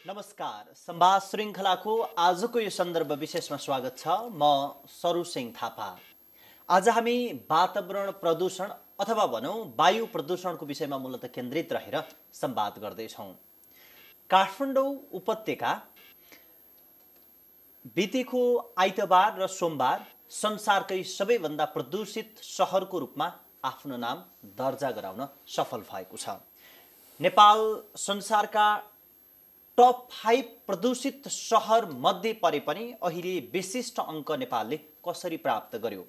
नमस्कार, संवाद श्रृङ्खलाको आजको यो सन्दर्भ विशेषमा स्वागत छ। म सरू सिंह थापा। आज हामी वातावरण प्रदूषण अथवा भनौँ वायु प्रदूषणको विषयमा मूलतः केन्द्रित रहेर संवाद गर्दैछौँ। काठमाडौँ उपत्यका बितेको आइतबार र सोमबार संसारकै सबैभन्दा प्रदूषित सहरको रूपमा आफ्नो नाम दर्जा गराउन सफल भएको छ। नेपाल संसारका टप 5 प्रदूषित सहर मध्ये परे पनि अहिले विशिष्ट अङ्क नेपालले कसरी प्राप्त गर्यो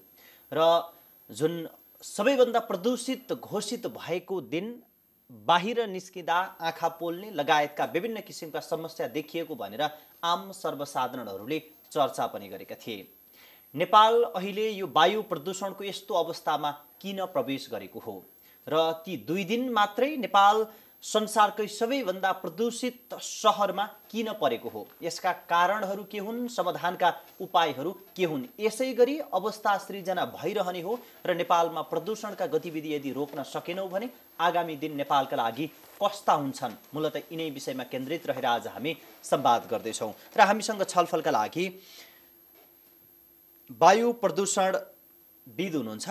र जुन सबैभन्दा प्रदूषित घोषित भएको दिन बाहिर निस्किँदा आँखा पोल्ने लगायतका विभिन्न किसिमका समस्या देखिएको भनेर आम सर्वसाधारणहरूले चर्चा पनि गरेका थिए। नेपाल अहिले यो वायु प्रदूषणको यस्तो अवस्थामा किन प्रवेश गरेको हो र ती 2 दिन मात्रै नेपाल संसारकै सबैभन्दा प्रदूषित सहरमा किन परेको हो, यसका कारणहरू के हुन्, समाधानका उपायहरू के हुन्, यसै गरी अवस्था सृजना भइरहने हो र नेपालमा प्रदूषणका गतिविधि यदि रोक्न सकेनौँ भने आगामी दिन नेपालका लागि कस्ता हुन्छन्, मूलतः यिनै विषयमा केन्द्रित रहेर आज हामी संवाद गर्दैछौँ। र हामीसँग छलफलका लागि वायु प्रदूषणविद हुनुहुन्छ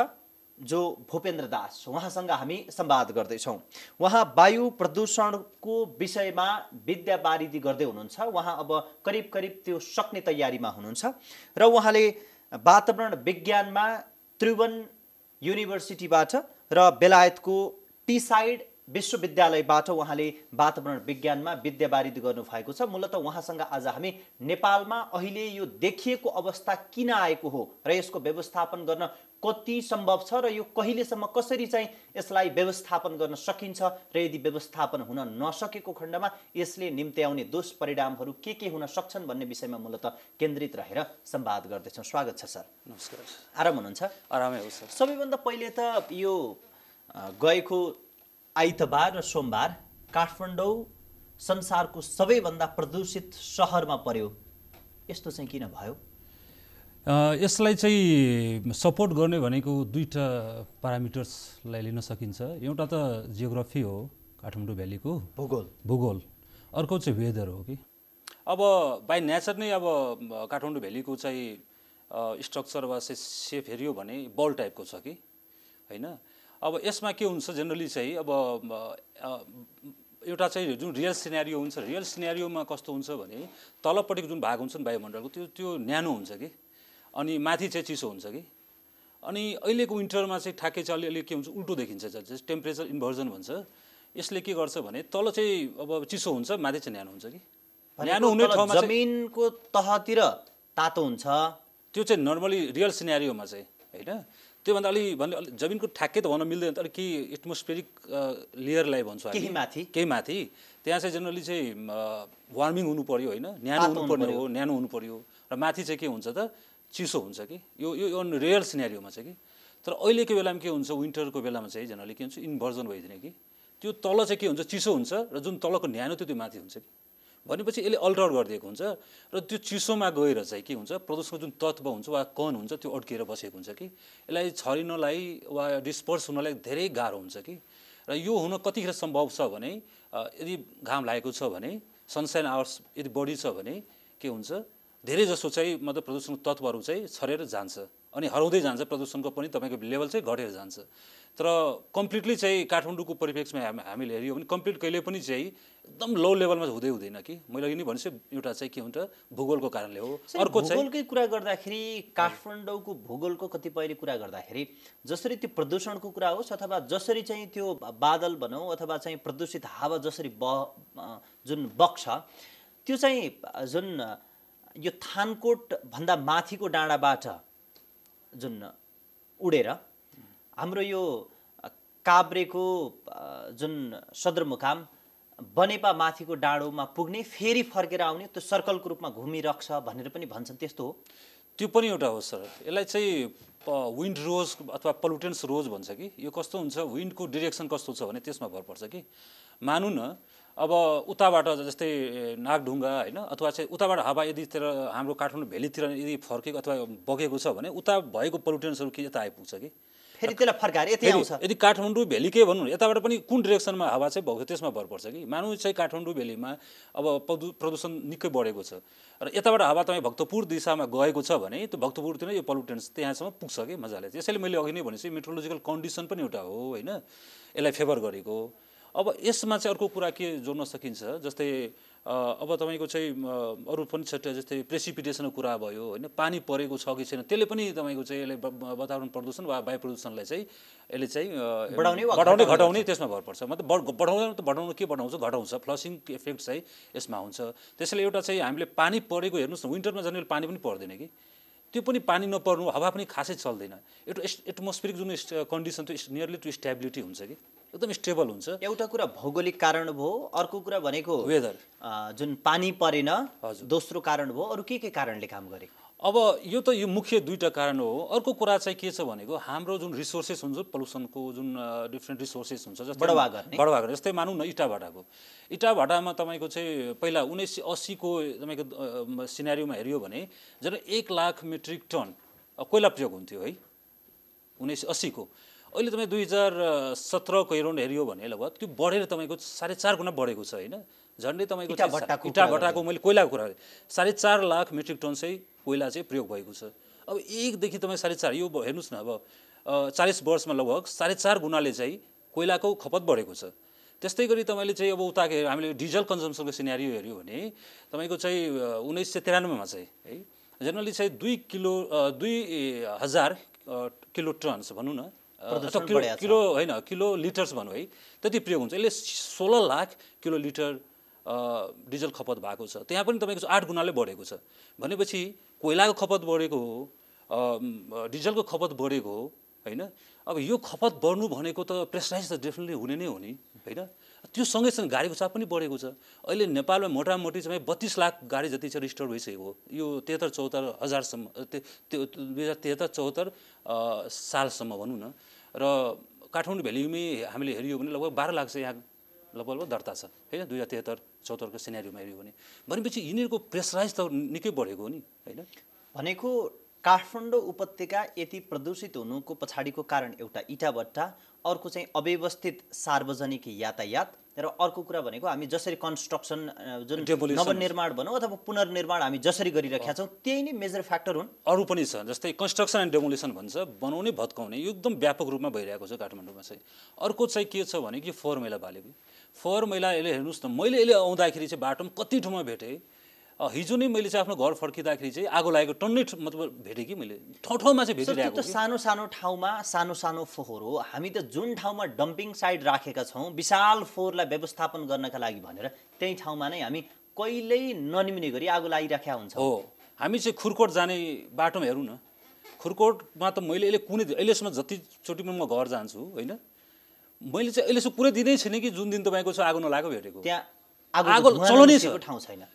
जो भूपेन्द्र दास, उहाँसँग हामी संवाद गर्दैछौँ। उहाँ वायु प्रदूषणको विषयमा विद्यावारिधि गर्दै हुनुहुन्छ। उहाँ अब करिब करिब त्यो सक्ने तयारीमा हुनुहुन्छ र उहाँले वातावरण विज्ञानमा त्रिभुवन युनिभर्सिटीबाट र बेलायतको टिसाइड विश्वविद्यालयबाट उहाँले वातावरण विज्ञानमा विद्यावारिधि गर्नुभएको छ। मूलतः उहाँसँग आज हामी नेपालमा अहिले यो देखिएको अवस्था किन आएको हो र यसको व्यवस्थापन गर्न कति सम्भव छ र यो कहिलेसम्म कसरी चाहिँ यसलाई व्यवस्थापन गर्न सकिन्छ र यदि व्यवस्थापन हुन नसकेको खण्डमा यसले निम्त्याउने दुष्परिणामहरू के हुन सक्छन् भन्ने विषयमा मूलतः केन्द्रित रहेर संवाद गर्दैछौँ। स्वागत छ सर। नमस्कार। आराम हुनुहुन्छ? आरामै हो सर। सबैभन्दा पहिले त यो गएको आइतबार र सोमबार काठमाडौँ संसारको सबैभन्दा प्रदूषित सहरमा पर्यो, यस्तो चाहिँ किन भयो? यसलाई चाहिँ सपोर्ट गर्ने भनेको दुईटा प्यारामिटर्सलाई लिन सकिन्छ। एउटा त जियोग्राफी हो, काठमाडौँ भ्यालीको भूगोल, अर्को चाहिँ वेदर हो कि अब बाई नेचर नै अब काठमाडौँ भ्यालीको चाहिँ स्ट्रक्चर वा सेप हेऱ्यो भने बल टाइपको छ कि होइन। अब यसमा के हुन्छ जेनरली चाहिँ अब एउटा चाहिँ जुन रियल सिनेरियो हुन्छ, रियल सिनेरियोमा कस्तो हुन्छ भने तलपट्टिको जुन भाग हुन्छ नि वायुमण्डलको त्यो न्यानो हुन्छ कि अनि माथि चाहिँ चिसो हुन्छ कि। अनि अहिलेको विन्टरमा चाहिँ ठ्याक्कै चाहिँ अलिअलि के हुन्छ उल्टो देखिन्छ, जस्ट टेम्परेचर इन्भर्जन भन्छ। यसले के गर्छ भने तल चाहिँ अब चिसो हुन्छ, माथि चाहिँ न्यानो हुन्छ कि। न्यानो हुने ठाउँमा जमिनको तहतिर तातो हुन्छ, त्यो चाहिँ नर्मली रियल सिनेरियोमा चाहिँ होइन। त्योभन्दा अलि जमिनको ठ्याक्कै त भन्न मिल्दैन, तर केही एटमोस्फेरिक लेयरलाई भन्छौँ केही माथि त्यहाँ चाहिँ जेनरली चाहिँ वार्मिङ हुनु पर्यो होइन, न्यानो हुनु पर्यो र माथि चाहिँ के हुन्छ त चिसो हुन्छ कि। यो रियल सिनेरियोमा चाहिँ कि। तर अहिलेको बेलामा के हुन्छ, विन्टरको बेलामा चाहिँ जेनरली के हुन्छ इन्भर्जन भइदिने कि त्यो तल चाहिँ के हुन्छ चिसो हुन्छ र जुन तलको न्यानो त्यो माथि हुन्छ कि। भनेपछि यसले अल्टर गरिदिएको हुन्छ र त्यो चिसोमा गएर चाहिँ के हुन्छ प्रदूषणको जुन तत्त्व हुन्छ वा कण हुन्छ त्यो अड्किएर बसेको हुन्छ कि। यसलाई छरिनलाई वा डिस्पर्स हुनलाई धेरै गाह्रो हुन्छ कि। र यो हुन कतिखेर सम्भव छ भने यदि घाम लागेको छ भने सनसाइन आवर्स यदि बढी छ भने के हुन्छ धेरै जसो चाहिँ मतलब प्रदूषणको तत्त्वहरू चाहिँ छरेर जान्छ अनि हराउँदै जान्छ, प्रदूषणको पनि तपाईँको लेभल चाहिँ घटेर जान्छ। तर कम्प्लिटली चाहिँ काठमाडौँको परिप्रेक्ष्यमा हामीले हेऱ्यो भने कम्प्लिट कहिले पनि चाहिँ एकदम लो लेभलमा हुँदैन कि। मैले अघि नै भनेछु एउटा चाहिँ के हुन्छ भूगोलको कारणले हो। अर्को चाहिँ भूगोलकै कुरा गर्दाखेरि काठमाडौँको भूगोलको कतिपयले कुरा गर्दाखेरि जसरी त्यो प्रदूषणको कुरा होस् अथवा जसरी चाहिँ त्यो बादल भनौँ अथवा चाहिँ प्रदूषित हावा जसरी जुन बग्छ त्यो चाहिँ जुन यो थानकोट भन्दा माथिको डाँडाबाट जुन उडेर हाम्रो यो काभ्रेको जुन सदरमुकाम बनेपा माथिको डाँडोमा पुग्ने फेरि फर्केर आउने त्यो सर्कलको रूपमा घुमिरहन्छ भनेर पनि भन्छन्, त्यस्तो हो? त्यो पनि एउटा हो सर। यसलाई चाहिँ विन्ड रोज अथवा पल्युटेन्स रोज भन्छ कि। यो कस्तो हुन्छ विन्डको डिरेक्सन कस्तो छ भने त्यसमा भर पर्छ कि। मानौँ न अब उताबाट जस्तै नागढुङ्गा होइन अथवा चाहिँ उताबाट हावा यदितिर हाम्रो काठमाडौँ भ्यालीतिर यदि फर्केको अथवा बगेको छ भने उता भएको पल्युटेन्सहरू के यता आइपुग्छ कि। फेरि त्यसलाई फर्काएर यति आउँछ। यदि काठमाडौँ भ्यालीकै भनौँ यताबाट पनि कुन डिरेक्सनमा हावा चाहिँ भएको त्यसमा भर पर्छ कि। मानौँ चाहिँ काठमाडौँ भ्यालीमा अब प्रदूषण निकै बढेको छ र यताबाट हावा तपाईँ भक्तपुर दिशामा गएको छ भने त्यो भक्तपुरतिर यो पल्युटेन्ट्स त्यहाँसम्म पुग्छ कि मजाले। त्यसैले मैले अघि नै भनेपछि मेट्रोलोजिकल कन्डिसन पनि एउटा हो होइन यसलाई फेभर गरेको। अब यसमा चाहिँ अर्को कुरा के जोड्न सकिन्छ, जस्तै अब तपाईँको चाहिँ अरू पनि छ जस्तै प्रेसिपिटेसनको कुरा भयो होइन, पानी परेको छ कि छैन त्यसले पनि तपाईँको चाहिँ यसले वातावरण प्रदूषण वा वायु प्रदूषणलाई चाहिँ यसले चाहिँ बढाउने घटाउने त्यसमा भर पर्छ। मतलब बढाउनु के बढाउँछ घटाउँछ, फ्लसिङ इफेक्ट चाहिँ यसमा हुन्छ। त्यसैले एउटा चाहिँ हामीले पानी परेको हेर्नुहोस् न, विन्टरमा जनरली पानी पनि पर्दैन कि, त्यो पनि पानी नपर्नु हावा पनि खासै चल्दैन। एउटा एटमोस्फियरिक जुन कन्डिसन त्यो नियरली टु स्टेबिलिटी हुन्छ कि एकदम स्टेबल हुन्छ। एउटा कुरा भौगोलिक कारण भयो, अर्को कुरा भनेको वेदर जुन पानी परेन, दोस्रो कारण भयो, अरू के कारणले काम गरे? अब यो त यो मुख्य दुईटा कारण हो। अर्को कुरा चाहिँ के छ भनेको हाम्रो जुन रिसोर्सेस हुन्छ पल्युसनको जुन डिफ्रेन्ट रिसोर्सेस हुन्छ जस्तै बढावा गर्ने जस्तै मानौँ न इटाभाटामा तपाईँको चाहिँ पहिला 1980 को तपाईँको सिनारीमा हेऱ्यो भने जब 1 लाख मेट्रिक टन कोइला प्रयोग हुन्थ्यो है 1980 को। अहिले तपाईँ 2017 को एराउन्ड हेऱ्यो भने लगभग त्यो बढेर तपाईँको 4.5 गुणा बढेको छ होइन। झन्डै तपाईँको इटाभट्टाको मैले कोइलाको कुरा 4.5 लाख मेट्रिक टन चाहिँ कोइला चाहिँ प्रयोग भएको छ। अब 1 देखि तपाईँ 4.5 यो हेर्नुहोस् न, अब 40 वर्षमा लगभग 4.5 गुणाले चाहिँ कोइलाको खपत बढेको छ। त्यस्तै गरी तपाईँले चाहिँ अब उता हामीले डिजल कन्जम्सनको सिनारियो हेऱ्यो भने तपाईँको चाहिँ 1993 मा चाहिँ है जेनरली चाहिँ 2000 किलो टन्स भनौँ न, किलो होइन किलो लिटर्स भनौँ है, त्यति प्रयोग हुन्छ। यसले 16 लाख किलो लिटर डिजल खपत भएको छ। त्यहाँ पनि तपाईँको 8 गुणाले बढेको छ भनेपछि कोइलाको खपत बढेको हो, डिजलको खपत बढेको हो होइन। अब यो खपत बढ्नु भनेको त प्रेसराइज त डेफिनेटली हुने नै हो नि होइन। त्यो सँगैसँग गाडीको चाप पनि बढेको छ। अहिले नेपालमा मोटामोटी चाहिँ 32 लाख गाडी जति चाहिँ रजिस्टर भइसकेको हो यो 73-74 हजारसम्म, त्यो 2073-74 सालसम्म भनौँ न। र काठमाडौँ भ्यालीमै हामीले हेऱ्यो भने लगभग 12 लाख चाहिँ यहाँ लगभग दर्ता छ होइन 2073-74 को सिनारीमा हेऱ्यो भने। भनेपछि यिनीहरूको प्रेसराइज त निकै बढेको हो नि होइन। भनेको काठमाडौँ उपत्यका यति प्रदूषित हुनुको पछाडिको कारण एउटा इटाभट्टा, अर्को चाहिँ अव्यवस्थित सार्वजनिक यातायात, र अर्को कुरा भनेको हामी जसरी कन्स्ट्रक्सन जुन नवनिर्माण भनौँ अथवा पुनर्निर्माण हामी जसरी गरिरहेका छौँ त्यही नै मेजर फ्याक्टर हुन्। अरू पनि छ जस्तै कन्स्ट्रक्सन एन्ड डेमोलिसन भन्छ, बनाउने भत्काउने यो एकदम व्यापक रूपमा भइरहेको छ काठमाडौँमा चाहिँ। अर्को चाहिँ के छ भने कि फोहोर मैला बालेको। फोहोर मैला यसले हेर्नुहोस् न, मैले यसले आउँदाखेरि चाहिँ बाटोमा कति ठाउँमा भेटेँ। हिजो नै मैले चाहिँ आफ्नो घर फर्किँदाखेरि चाहिँ आगो लागेको टन्नै मतलब भेटेँ कि मैले ठाउँमा चाहिँ भेटिरहेको। त्यो त सानो सानो ठाउँमा सानो सानो फोहोर हो। हामी त जुन ठाउँमा डम्पिङ साइट राखेका छौँ विशाल फोहोरलाई व्यवस्थापन गर्नका लागि भनेर त्यही ठाउँमा नै हामी कहिल्यै ननिम्ने गरी आगो लागिराखेका हुन्छौँ। हो, हामी चाहिँ खुरकोट जाने बाटोमा हेरौँ न, खुरकोटमा त मैले अहिलेसम्म जतिचोटि म घर जान्छु होइन, मैले चाहिँ अहिलेसम्म कुनै दिनै छैन कि जुन दिन तपाईँको छ आगो नलागेको भेटेको। त्यहाँ आगो चलाउने ठाउँ छैन।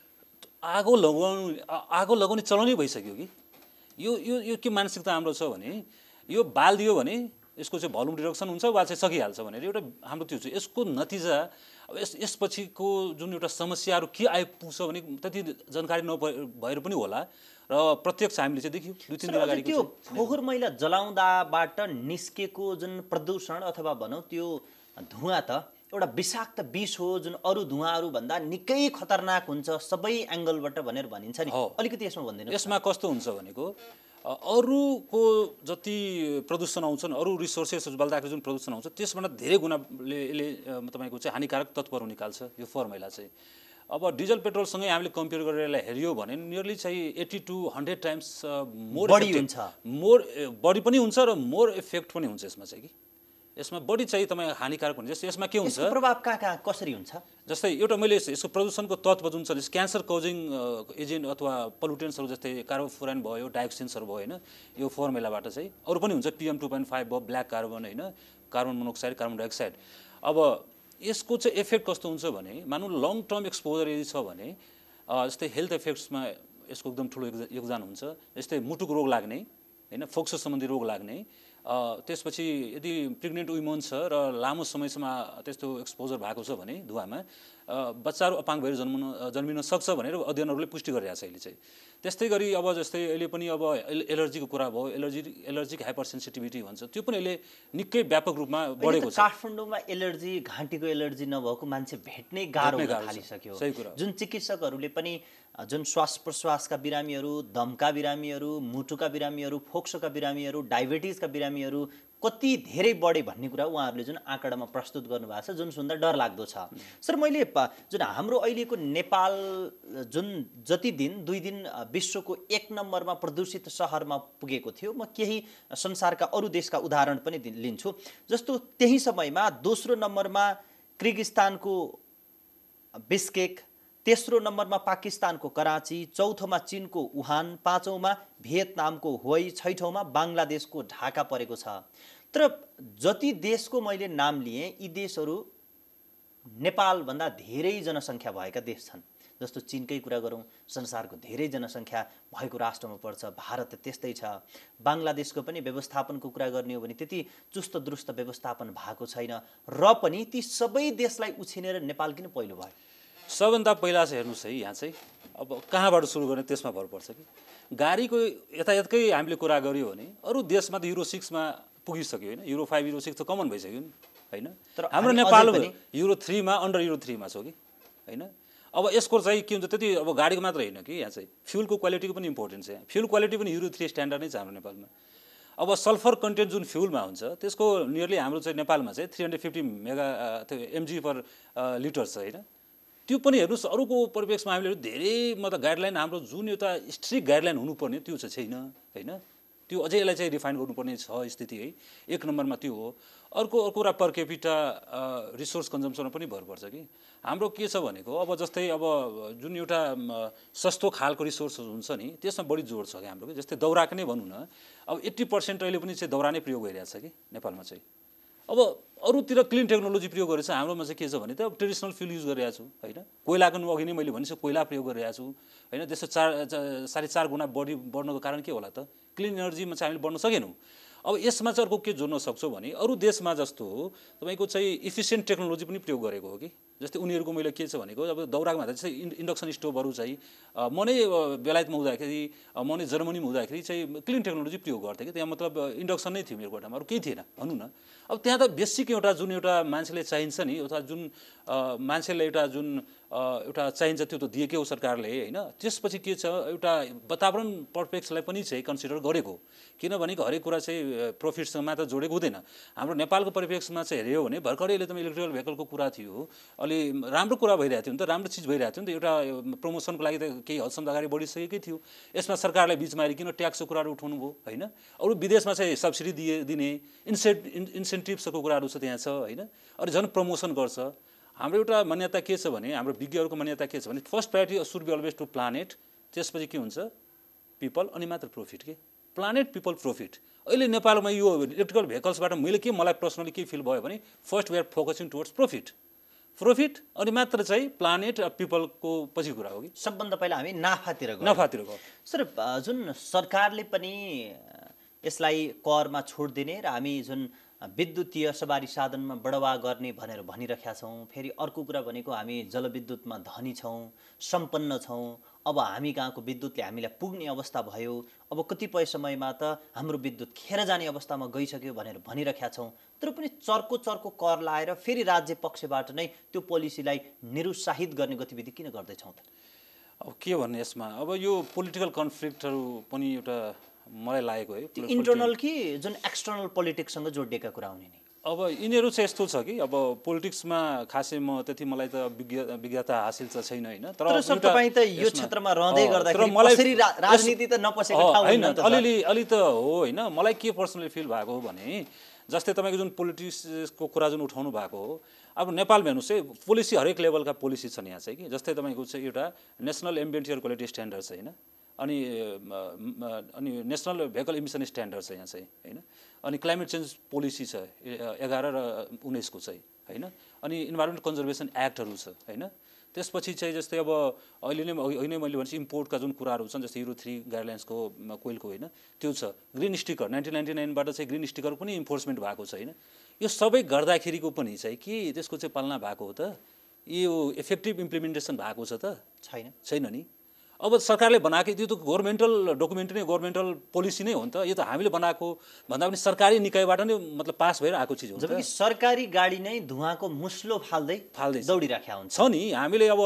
आगो लगाउने चलनै भइसक्यो कि। यो के मानसिकता हाम्रो छ भने यो बालिदियो भने यसको चाहिँ भल्युम रिडक्सन हुन्छ वा चाहिँ सकिहाल्छ भनेर एउटा हाम्रो त्यो छ। यसको नतिजा अब यसपछिको जुन एउटा समस्याहरू के आइपुग्छ भने त्यति जानकारी नभएर पनि होला र प्रत्यक्ष हामीले चाहिँ देख्यौँ 2-3 दिन अगाडि। त्यो फोहोर मैला जलाउँदाबाट निस्केको जुन प्रदूषण अथवा भनौँ त्यो धुवाँ त एउटा विषाक्त विष हो जुन अरू धुवाँहरू भन्दा निकै खतरनाक हुन्छ सबै एङ्गलबाट भनेर भनिन्छ नि। अलिकति यसमा भनिदिनु। यसमा कस्तो हुन्छ भनेको अरूको जति प्रदूषण आउँछन्, अरू रिसोर्सेस बल्दाखेरि जुन प्रदूषण आउँछ त्यसबाट धेरै गुणाले यसले तपाईँको चाहिँ हानिकारक तत्त्वहरू निकाल्छ यो फोहोर मैला चाहिँ। अब डिजल पेट्रोलसँगै हामीले कम्पेयर गरेर यसलाई हेऱ्यो भने नियरली चाहिँ 80 to 100 टाइम्स बढी पनि हुन्छ र मोर इफेक्ट पनि हुन्छ यसमा चाहिँ कि। यसमा बढी चाहिँ तपाईँ हानिकारक हुन्छ। जस्तै यसमा के हुन्छ प्रभाव कहाँ कसरी हुन्छ? जस्तै एउटा मैले यसको प्रदूषणको तत्त्व जुन छ क्यान्सर कजिङ एजेन्ट अथवा पोल्युटेन्ट्सहरू जस्तै कार्बोफुरान भयो, डाइअक्सिन्सहरू भयो होइन, यो फोहोर मैलाबाट चाहिँ अरू पनि हुन्छ PM 2.5 भयो, ब्ल्याक कार्बन होइन, कार्बन मोनोक्साइड, कार्बन डाइअक्साइड। अब यसको चाहिँ इफेक्ट कस्तो हुन्छ भने मानौँ लङ टर्म एक्सपोजर यदि छ भने जस्तै हेल्थ इफेक्ट्समा यसको एकदम ठुलो योगदान हुन्छ। जस्तै मुटुको रोग लाग्ने होइन, फोक्सो सम्बन्धी रोग लाग्ने, त्यसपछि यदि प्रेग्नेन्ट वुमन छ र लामो समयसम्म त्यस्तो एक्सपोजर भएको छ भने धुवामा बच्चाहरू अपाङ्ग भएर जन्मिन सक्छ भनेर अध्ययनहरूले पुष्टि गरिरहेको छ अहिले चाहिँ। त्यस्तै गरी अब जस्तै अहिले पनि अब एलर्जीको कुरा भयो, एलर्जिक हाइपर सेन्सिटिभिटी भन्छ, त्यो पनि अहिले निकै व्यापक रूपमा बढेको छ। काठमाडौँमा एलर्जी, घाँटीको एलर्जी नभएको मान्छे भेट्नै गाह्रो हुन थालिसक्यो। सही कुरा। जुन चिकित्सकहरूले पनि जुन श्वास प्रश्वासका बिरामीहरू, दमका बिरामीहरू, मुटुका बिरामीहरू, फोक्सोका बिरामीहरू, डायबिटिजका बिरामीहरू कति धेरै बढे भन्ने कुरा उहाँहरूले जुन आँकडामा प्रस्तुत गर्नुभएको छ, जुन सुन्दा डर लाग्दो छ। सर, मैले जुन हाम्रो अहिलेको नेपाल जुन जति दिन 2 दिन विश्वको 1 नम्बरमा प्रदूषित सहरमा पुगेको थियो, म केही संसारका अरू देशका उदाहरण पनि लिन्छु। जस्तो त्यही समयमा दोस्रो नम्बरमा किर्गिस्तानको बिस्केक, तेस्रो नम्बरमा पाकिस्तानको कराची, चौथोमा चीनको वुहान, पाँचौँमा भियतनामको हुवै, छैठौँमा बाङ्लादेशको ढाका परेको छ। तर जति देशको मैले नाम लिए, यी देशहरू नेपालभन्दा धेरै जनसङ्ख्या भएका देश छन्। जस्तो चीनकै कुरा गरौँ, संसारको धेरै जनसङ्ख्या भएको राष्ट्रमा पर्छ। भारत त्यस्तै छ। बाङ्लादेशको पनि व्यवस्थापनको कुरा गर्ने हो भने त्यति चुस्त दुरुस्त व्यवस्थापन भएको छैन, र पनि ती सबै देशलाई उछिनेर नेपाल किन पहिलो भयो? सबभन्दा पहिला चाहिँ हेर्नुहोस् है, यहाँ चाहिँ अब कहाँबाट सुरु गर्ने त्यसमा भर पर्छ कि गाडीको यातायातकै हामीले कुरा गऱ्यो भने अरू देशमा त युरो 6 मा पुगिसक्यो होइन, युरो 5 युरो 6 त कमन भइसक्यो नि होइन। तर हाम्रो नेपाल युरो 3 मा, अन्डर युरो 3 मा छ कि होइन। अब यसको चाहिँ के हुन्छ, त्यति अब गाडीको मात्र होइन कि यहाँ चाहिँ फ्युलको क्वालिटीको पनि इम्पोर्टेन्स छ। फ्युल क्वालिटी पनि युरो 3 स्ट्यान्डर्ड नै छ हाम्रो नेपालमा। अब सल्फर कन्टेन्ट जुन फ्युलमा हुन्छ त्यसको नियरली हाम्रो चाहिँ नेपालमा चाहिँ 350 mg पर लिटर छ होइन। त्यो पनि हेर्नुहोस्, अरूको परिप्रेक्षमा हामीले धेरै मतलब गाइडलाइन, हाम्रो जुन एउटा स्ट्रिक्ट गाइडलाइन हुनुपर्ने त्यो चाहिँ छैन होइन। त्यो अझै यसलाई चाहिँ रिफाइन गर्नुपर्ने छ स्थिति है। 1 नम्बरमा त्यो हो। अर्को कुरा पर क्यापिटा रिसोर्स कन्जम्सनमा पनि भर पर्छ कि हाम्रो के छ भनेको, अब जस्तै अब जुन एउटा सस्तो खालको रिसोर्स हुन्छ नि त्यसमा बढी जोड छ कि हाम्रो कि। जस्तै दाउराको नै भनौँ न, अब 80% अहिले पनि चाहिँ दाउरा नै प्रयोग गरिरहेको छ कि नेपालमा चाहिँ। अब अरूतिर क्लिन टेक्नोलोजी प्रयोग गरेछ, हाम्रोमा चाहिँ के छ भने त अब ट्रेडिसनल फ्युल युज गरिरहेको छु होइन। कोइलाको अघि नै मैले भनिसकेँ, कोइला प्रयोग गरिरहेको छु होइन। त्यसो 4.5 गुणा बढ्नको कारण के होला त? क्लिन एनर्जीमा चाहिँ हामीले बढ्न सकेनौँ। अब यसमा चाहिँ अर्को के जोड्न सक्छौँ भने अरू देशमा जस्तो तपाईँको चाहिँ इफिसियन्ट टेक्नोलोजी पनि प्रयोग गरेको हो कि। जस्तै उनीहरूको मैले के छ भनेको, अब दाउरामा चाहिँ इन्डक्सन स्टोभहरू चाहिँ म नै बेलायतमा हुँदाखेरि, म नै जर्मनीमा हुँदाखेरि चाहिँ क्लिन टेक्नोलोजी प्रयोग गर्थेँ कि। त्यहाँ मतलब इन्डक्सन नै थियो मेरो कोठामा, अरू केही थिएन भनौँ न। अब त्यहाँ त बेसिक एउटा जुन एउटा मान्छेले चाहिन्छ नि, अथवा जुन मान्छेले एउटा चाहिन्छ त्यो त दिएकै हो सरकारले होइन। त्यसपछि के छ, एउटा वातावरण पर्सपेक्टलाई पनि चाहिँ कन्सिडर गरेको, किनभने हरेक कुरा चाहिँ प्रफिटसँग मात्र जोडेको हुँदैन। हाम्रो नेपालको परिप्रेक्षमा चाहिँ हेऱ्यो भने भर्खरै अहिले त इलेक्ट्रिकल भेहिकलको कुरा थियो, अलि राम्रो कुरा भइरहेको थियो नि त, राम्रो चिज भइरहेको थियो नि त। एउटा प्रमोसनको लागि त केही हदसम्म अगाडि बढिसकेकै थियो। यसमा सरकारले बिचमा आएर किन ट्याक्सको कुराहरू उठाउनु भयो होइन। अरू विदेशमा चाहिँ सब्सिडी दिने इन्सेन्टिभ्सको कुराहरू छ त्यहाँ छ होइन। अनि झन् प्रमोसन गर्छ। हाम्रो एउटा मान्यता के छ भने, हाम्रो विज्ञहरूको मान्यता के छ भने, first priority should be always to planet, त्यसपछि के हुन्छ पिपल, अनि मात्र प्रफिट के। Planet, people, profit. अहिले नेपालमा यो इलेक्ट्रिकल भेहिकल्सबाट मलाई पर्सनली के फिल भयो भने, first we are focusing towards profit अनि मात्र चाहिँ प्लानेट पिपलको पछि कुरा हो कि। सबभन्दा पहिला हामी नाफातिर गयो। सर, जुन सरकारले पनि यसलाई करमा छोड दिने र हामी जुन विद्युतीय सवारी साधनमा बढावा गर्ने भनेर भनिरहेका छौँ। फेरि अर्को कुरा भनेको हामी जलविद्युतमा धनी छौँ, सम्पन्न छौँ। अब हामी कहाँको विद्युतले हामीलाई पुग्ने अवस्था भयो। अब कतिपय समयमा त हाम्रो विद्युत खेर जाने अवस्थामा गइसक्यो भनेर भनिरहेका छौँ। तर पनि चर्को कर लाएर फेरि राज्य पक्षबाट नै त्यो पोलिसीलाई निरुत्साहित गर्ने गतिविधि किन गर्दैछौँ त? अब के भन्ने यसमा, अब यो पोलिटिकल कन्फ्लिक्टहरू पनि एउटा मलाई लागेको है, इन्टरनल कि जुन एक्सटर्नल पोलिटिक्ससँग जोडिएका कुरा हुने नि। अब यिनीहरू चाहिँ यस्तो छ कि अब पोलिटिक्समा खासै म त्यति मलाई त विज्ञता हासिल त छैन होइन। तर तपाईँ त यो क्षेत्रमा रहँदै गर्दाखेरि कसरी राजनीति त नपसेको ठाउँ होइन, अलि त हो होइन। मलाई के पर्सनली फिल भएको हो भने, जस्तै तपाईँको जुन पोलिटिक्सको कुरा जुन उठाउनु भएको हो, अब नेपालमा हेर्नुहोस् है, पोलिसी हरेक लेभलका पोलिसी छन् यहाँ चाहिँ कि। जस्तै तपाईँको चाहिँ एउटा national ambient air quality standard छ होइन, अनि नेसनल भेहिकल इमिसन स्ट्यान्डर्ड छ यहाँ चाहिँ होइन, अनि क्लाइमेट चेन्ज पोलिसी छ 11 र 19 को चाहिँ होइन, अनि इन्भाइरोमेन्ट कन्जर्भेसन एक्टहरू छ होइन। त्यसपछि चाहिँ जस्तै अब अहिले नै अहिले मैले भनेपछि इम्पोर्टका जुन कुराहरू छन् जस्तै युरो 3 गाइडलाइन्सको कोइलको होइन त्यो छ ग्रिन स्टिकर 1999बाट चाहिँ ग्रिन स्टिकर पनि इन्फोर्समेन्ट भएको छ होइन यो सबै गर्दाखेरिको पनि चाहिँ के त्यसको चाहिँ पालना भएको हो त यो इफेक्टिभ इम्प्लिमेन्टेसन भएको छ त छैन नि अब सरकारले बनाएको त्यो त गभर्मेन्टल डकुमेन्ट नै गभर्मेन्टल पोलिसी नै हो नि त यो त हामीले बनाएको भन्दा पनि सरकारी निकायबाट नै मतलब पास भएर आएको चिज हो जबकि सरकारी गाडी नै धुवाको मुस्लो फाल्दै दौडिराखेका हुन्छ छ नि हामीले अब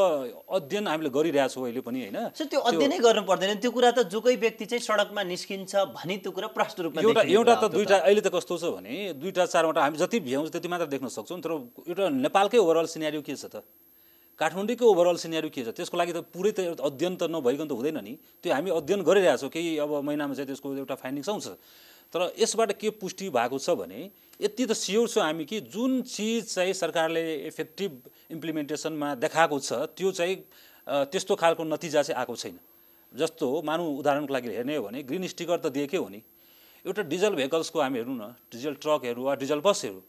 अध्ययन हामीले गरिरहेको छौँ अहिले पनि होइन सर त्यो अध्ययनै गर्नु पर्दैन त्यो कुरा त जुकै व्यक्ति चाहिँ सडकमा निस्किन्छ भने त्यो कुरा प्रष्ट रूपमा एउटा त दुईटा अहिले त कस्तो छ भने दुईटा चारवटा हामी जति भ्याउँछ त्यति मात्र देख्न सक्छौँ तर एउटा नेपालकै ओभरअल सिनेरियो के छ त काठमाडौँको ओभरअल सिनेरियो के छ त्यसको लागि त पुरै त अध्ययन त नभइकन त हुँदैन नि त्यो हामी अध्ययन गरिरहेको छौँ केही अब महिनामा चाहिँ त्यसको एउटा फाइन्डिङ्स आउँछ तर यसबाट के पुष्टि भएको छ भने यति त स्योर छ हामी कि जुन चिज चाहिँ सरकारले इफेक्टिभ इम्प्लिमेन्टेसनमा देखाएको छ त्यो चाहिँ त्यस्तो खालको नतिजा चाहिँ आएको छैन जस्तो मानौँ उदाहरणको लागि हेर्ने हो भने ग्रिन स्टिकर त दिएकै हो नि एउटा डिजल भेहिकल्सको हामी हेर्नु न डिजल ट्रकहरू वा डिजल बसहरू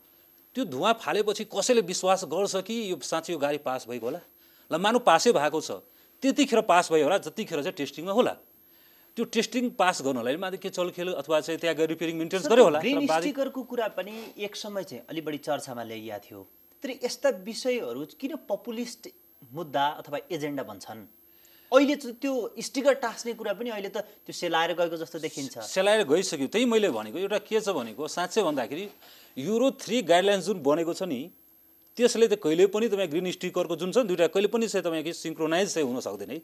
त्यो धुवा फालेपछि कसैले विश्वास गर्छ कि यो साँच्चै यो गाडी पास भएको होला ल मानौँ पासै भएको छ त्यतिखेर पास भयो होला जतिखेर चाहिँ टेस्टिङमा होला त्यो टेस्टिङ पास गर्नलाई माथि के चलखेल अथवा चाहिँ त्यहाँ गएर रिपेयरिङ मेन्टेनेन्स गर्यो होला ग्रिन स्टिकरको कुरा पनि एक समय चाहिँ अलि बढी चर्चामा ल्याइएको थियो तर यस्ता विषयहरू किन पपुलिस्ट मुद्दा अथवा एजेन्डा भन्छन् अहिले त्यो स्टिकर टास्ने कुरा पनि अहिले त त्यो सेलाएर गएको जस्तो देखिन्छ सेलाएर गइसक्यो त्यही मैले भनेको एउटा के छ भनेको साँच्चै भन्दाखेरि युरो 3 गाइडलाइन्स जुन बनेको छ नि त्यसले त कहिले पनि तपाईँ ग्रिन स्टिकरको जुन छ दुईवटा कहिले पनि चाहिँ तपाईँको सिङ्क्रोनाइज चाहिँ हुन सक्दैन है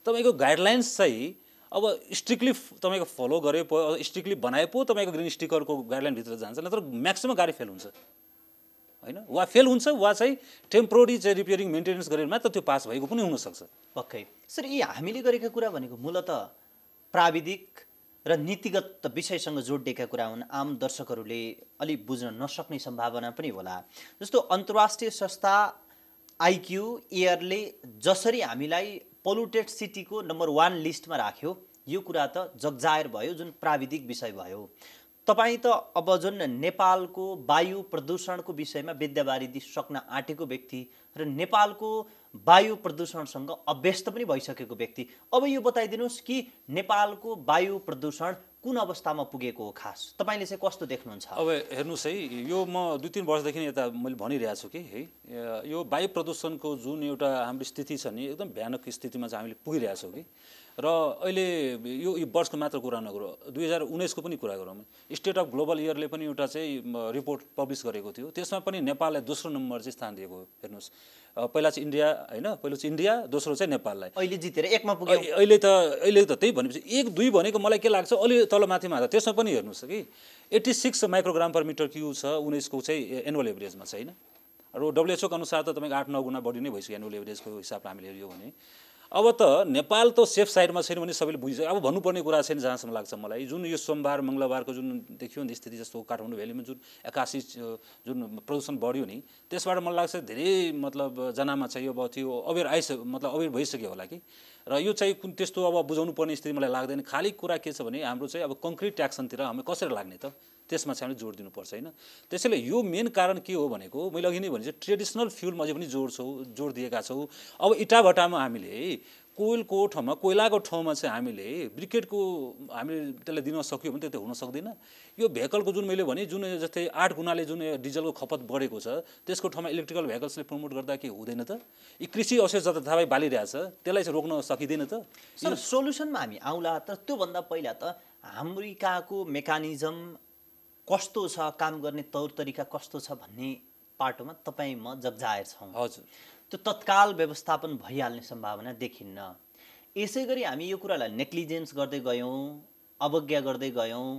तपाईँको गाइडलाइन्स चाहिँ अब स्ट्रिक्टली तपाईँको फलो गरे पो स्ट्रिक्टली बनाए पो तपाईँको ग्रिन स्टिकरको गाइडलाइनभित्र जान्छ नत्र म्याक्सिमम गाडी फेल हुन्छ होइन वा फेल हुन्छ वा चाहिँ टेम्पोररी चाहिँ रिपेयरिङ मेन्टेनेन्स गरेर मात्र त्यो पास भएको पनि हुनसक्छ पक्कै सर यी हामीले गरेका कुरा भनेको मूलतः प्राविधिक र नीतिगत विषयसँग जोडिएका कुरा हुन् आम दर्शकहरूले अलि बुझ्न नसक्ने सम्भावना पनि होला जस्तो अन्तर्राष्ट्रिय संस्था आइक्यू एयरले जसरी हामीलाई पोल्युटेड सिटीको नम्बर 1 लिस्टमा राख्यो यो कुरा त जगजाहेर भयो जुन प्राविधिक विषय भयो तपाईँ त अब जुन नेपालको वायु प्रदूषणको विषयमा विद्यावारिधि सक्न आँटेको व्यक्ति र नेपालको वायु प्रदूषणसँग अभ्यस्त पनि भइसकेको व्यक्ति अब यो बताइदिनुहोस् कि नेपालको वायु प्रदूषण कुन अवस्थामा पुगेको हो खास तपाईले चाहिँ कस्तो देख्नुहुन्छ अब हेर्नुस् है यो म 2-3 वर्षदेखि यता मैले भनिरहेको छु कि है यो वायु प्रदूषणको जुन एउटा हाम्रो स्थिति छ नि एकदम भयानक स्थितिमा चाहिँ हामीले पुगिरहेका छौँ कि र अहिले यो वर्षको मात्र कुरा नगरौँ 2019 को पनि कुरा गरौँ स्टेट अफ ग्लोबल इयरले पनि एउटा चाहिँ रिपोर्ट पब्लिस गरेको थियो त्यसमा पनि नेपाललाई दोस्रो नम्बर चाहिँ स्थान दिएको हेर्नुस् पहिला चाहिँ इन्डिया हैन पहिलो चाहिँ इन्डिया दोस्रो चाहिँ नेपाललाई अहिले जितेर एकमा पुग्यो अहिले त त्यही भनेपछि 1 2 भनेको मलाई के लाग्छ अलि तल माथिमा आउँदा त्यसमा पनि हेर्नुस् कि 86 माइक्रोग्राम पर मिटर क्युब छ 19 को चाहिँ एनुअल एभरेजमा छ हैन र WHO को अनुसार त तपाईको 8-9 गुणा बढी नै भइसक्यो एनुअल एभरेजको हिसाबले हामीले हेर्यो भने अब त नेपाल त सेफ साइडमा छैन भने सबैले बुझिसक्यो अब भन्नुपर्ने कुरा छैन जहाँसम्म लाग्छ मलाई जुन यो सोमबार मङ्गलबारको जुन देखियो नि स्थिति जस्तो काठमाडौँ भ्यालीमा जुन 81 जुन प्रदूषण बढ्यो नि त्यसबाट मलाई लाग्छ धेरै मतलब जनामा चाहिँ अब त्यो अवेर भइसक्यो होला कि र यो चाहिँ कुन त्यस्तो अब बुझाउनु पर्ने स्थिति मलाई लाग्दैन खाली कुरा के छ भने हाम्रो चाहिँ अब कङ्क्रिट एक्सनतिर हामी कसरी लाग्ने त त्यसमा चाहिँ हामीले जोड दिनुपर्छ हैन त्यसैले यो मेन कारण के हो भनेको मैले अघि नै भने ट्रेडिसनल फ्युलमा अझै पनि जोड दिएका छौँ अब इटाभट्टामा हामीले कोइलको ठाउँमा कोइलाको ठाउँमा चाहिँ हामीले ब्रिकेटको हामीले त्यसलाई दिन सक्यो भने त्यो हुन सक्दैन यो भेहिकलको जुन मैले भने जुन जस्तै 8 गुणाले जुन डिजलको खपत बढेको छ त्यसको ठाउँमा इलेक्ट्रिकल भेहिकल्सले प्रमोट गर्दा के हुँदैन त यी कृषि अवशेष जताततै बालिरहेछ त्यसलाई चाहिँ रोक्न सकिँदैन त सर सोलुसनमा हामी आउला तर त्यो भन्दा पहिला त अमेरिकाको मेकानिजम कस्तो छ काम गर्ने तौर तरिका कस्तो छ भन्ने पाटोमा तपाईँ म जगजाहेर छौँ हजुर त्यो तत्काल व्यवस्थापन भइहाल्ने सम्भावना देखिन्न यसै गरी हामी यो कुरालाई नेग्लिजेन्स गर्दै गयौँ अवज्ञा गर्दै गयौँ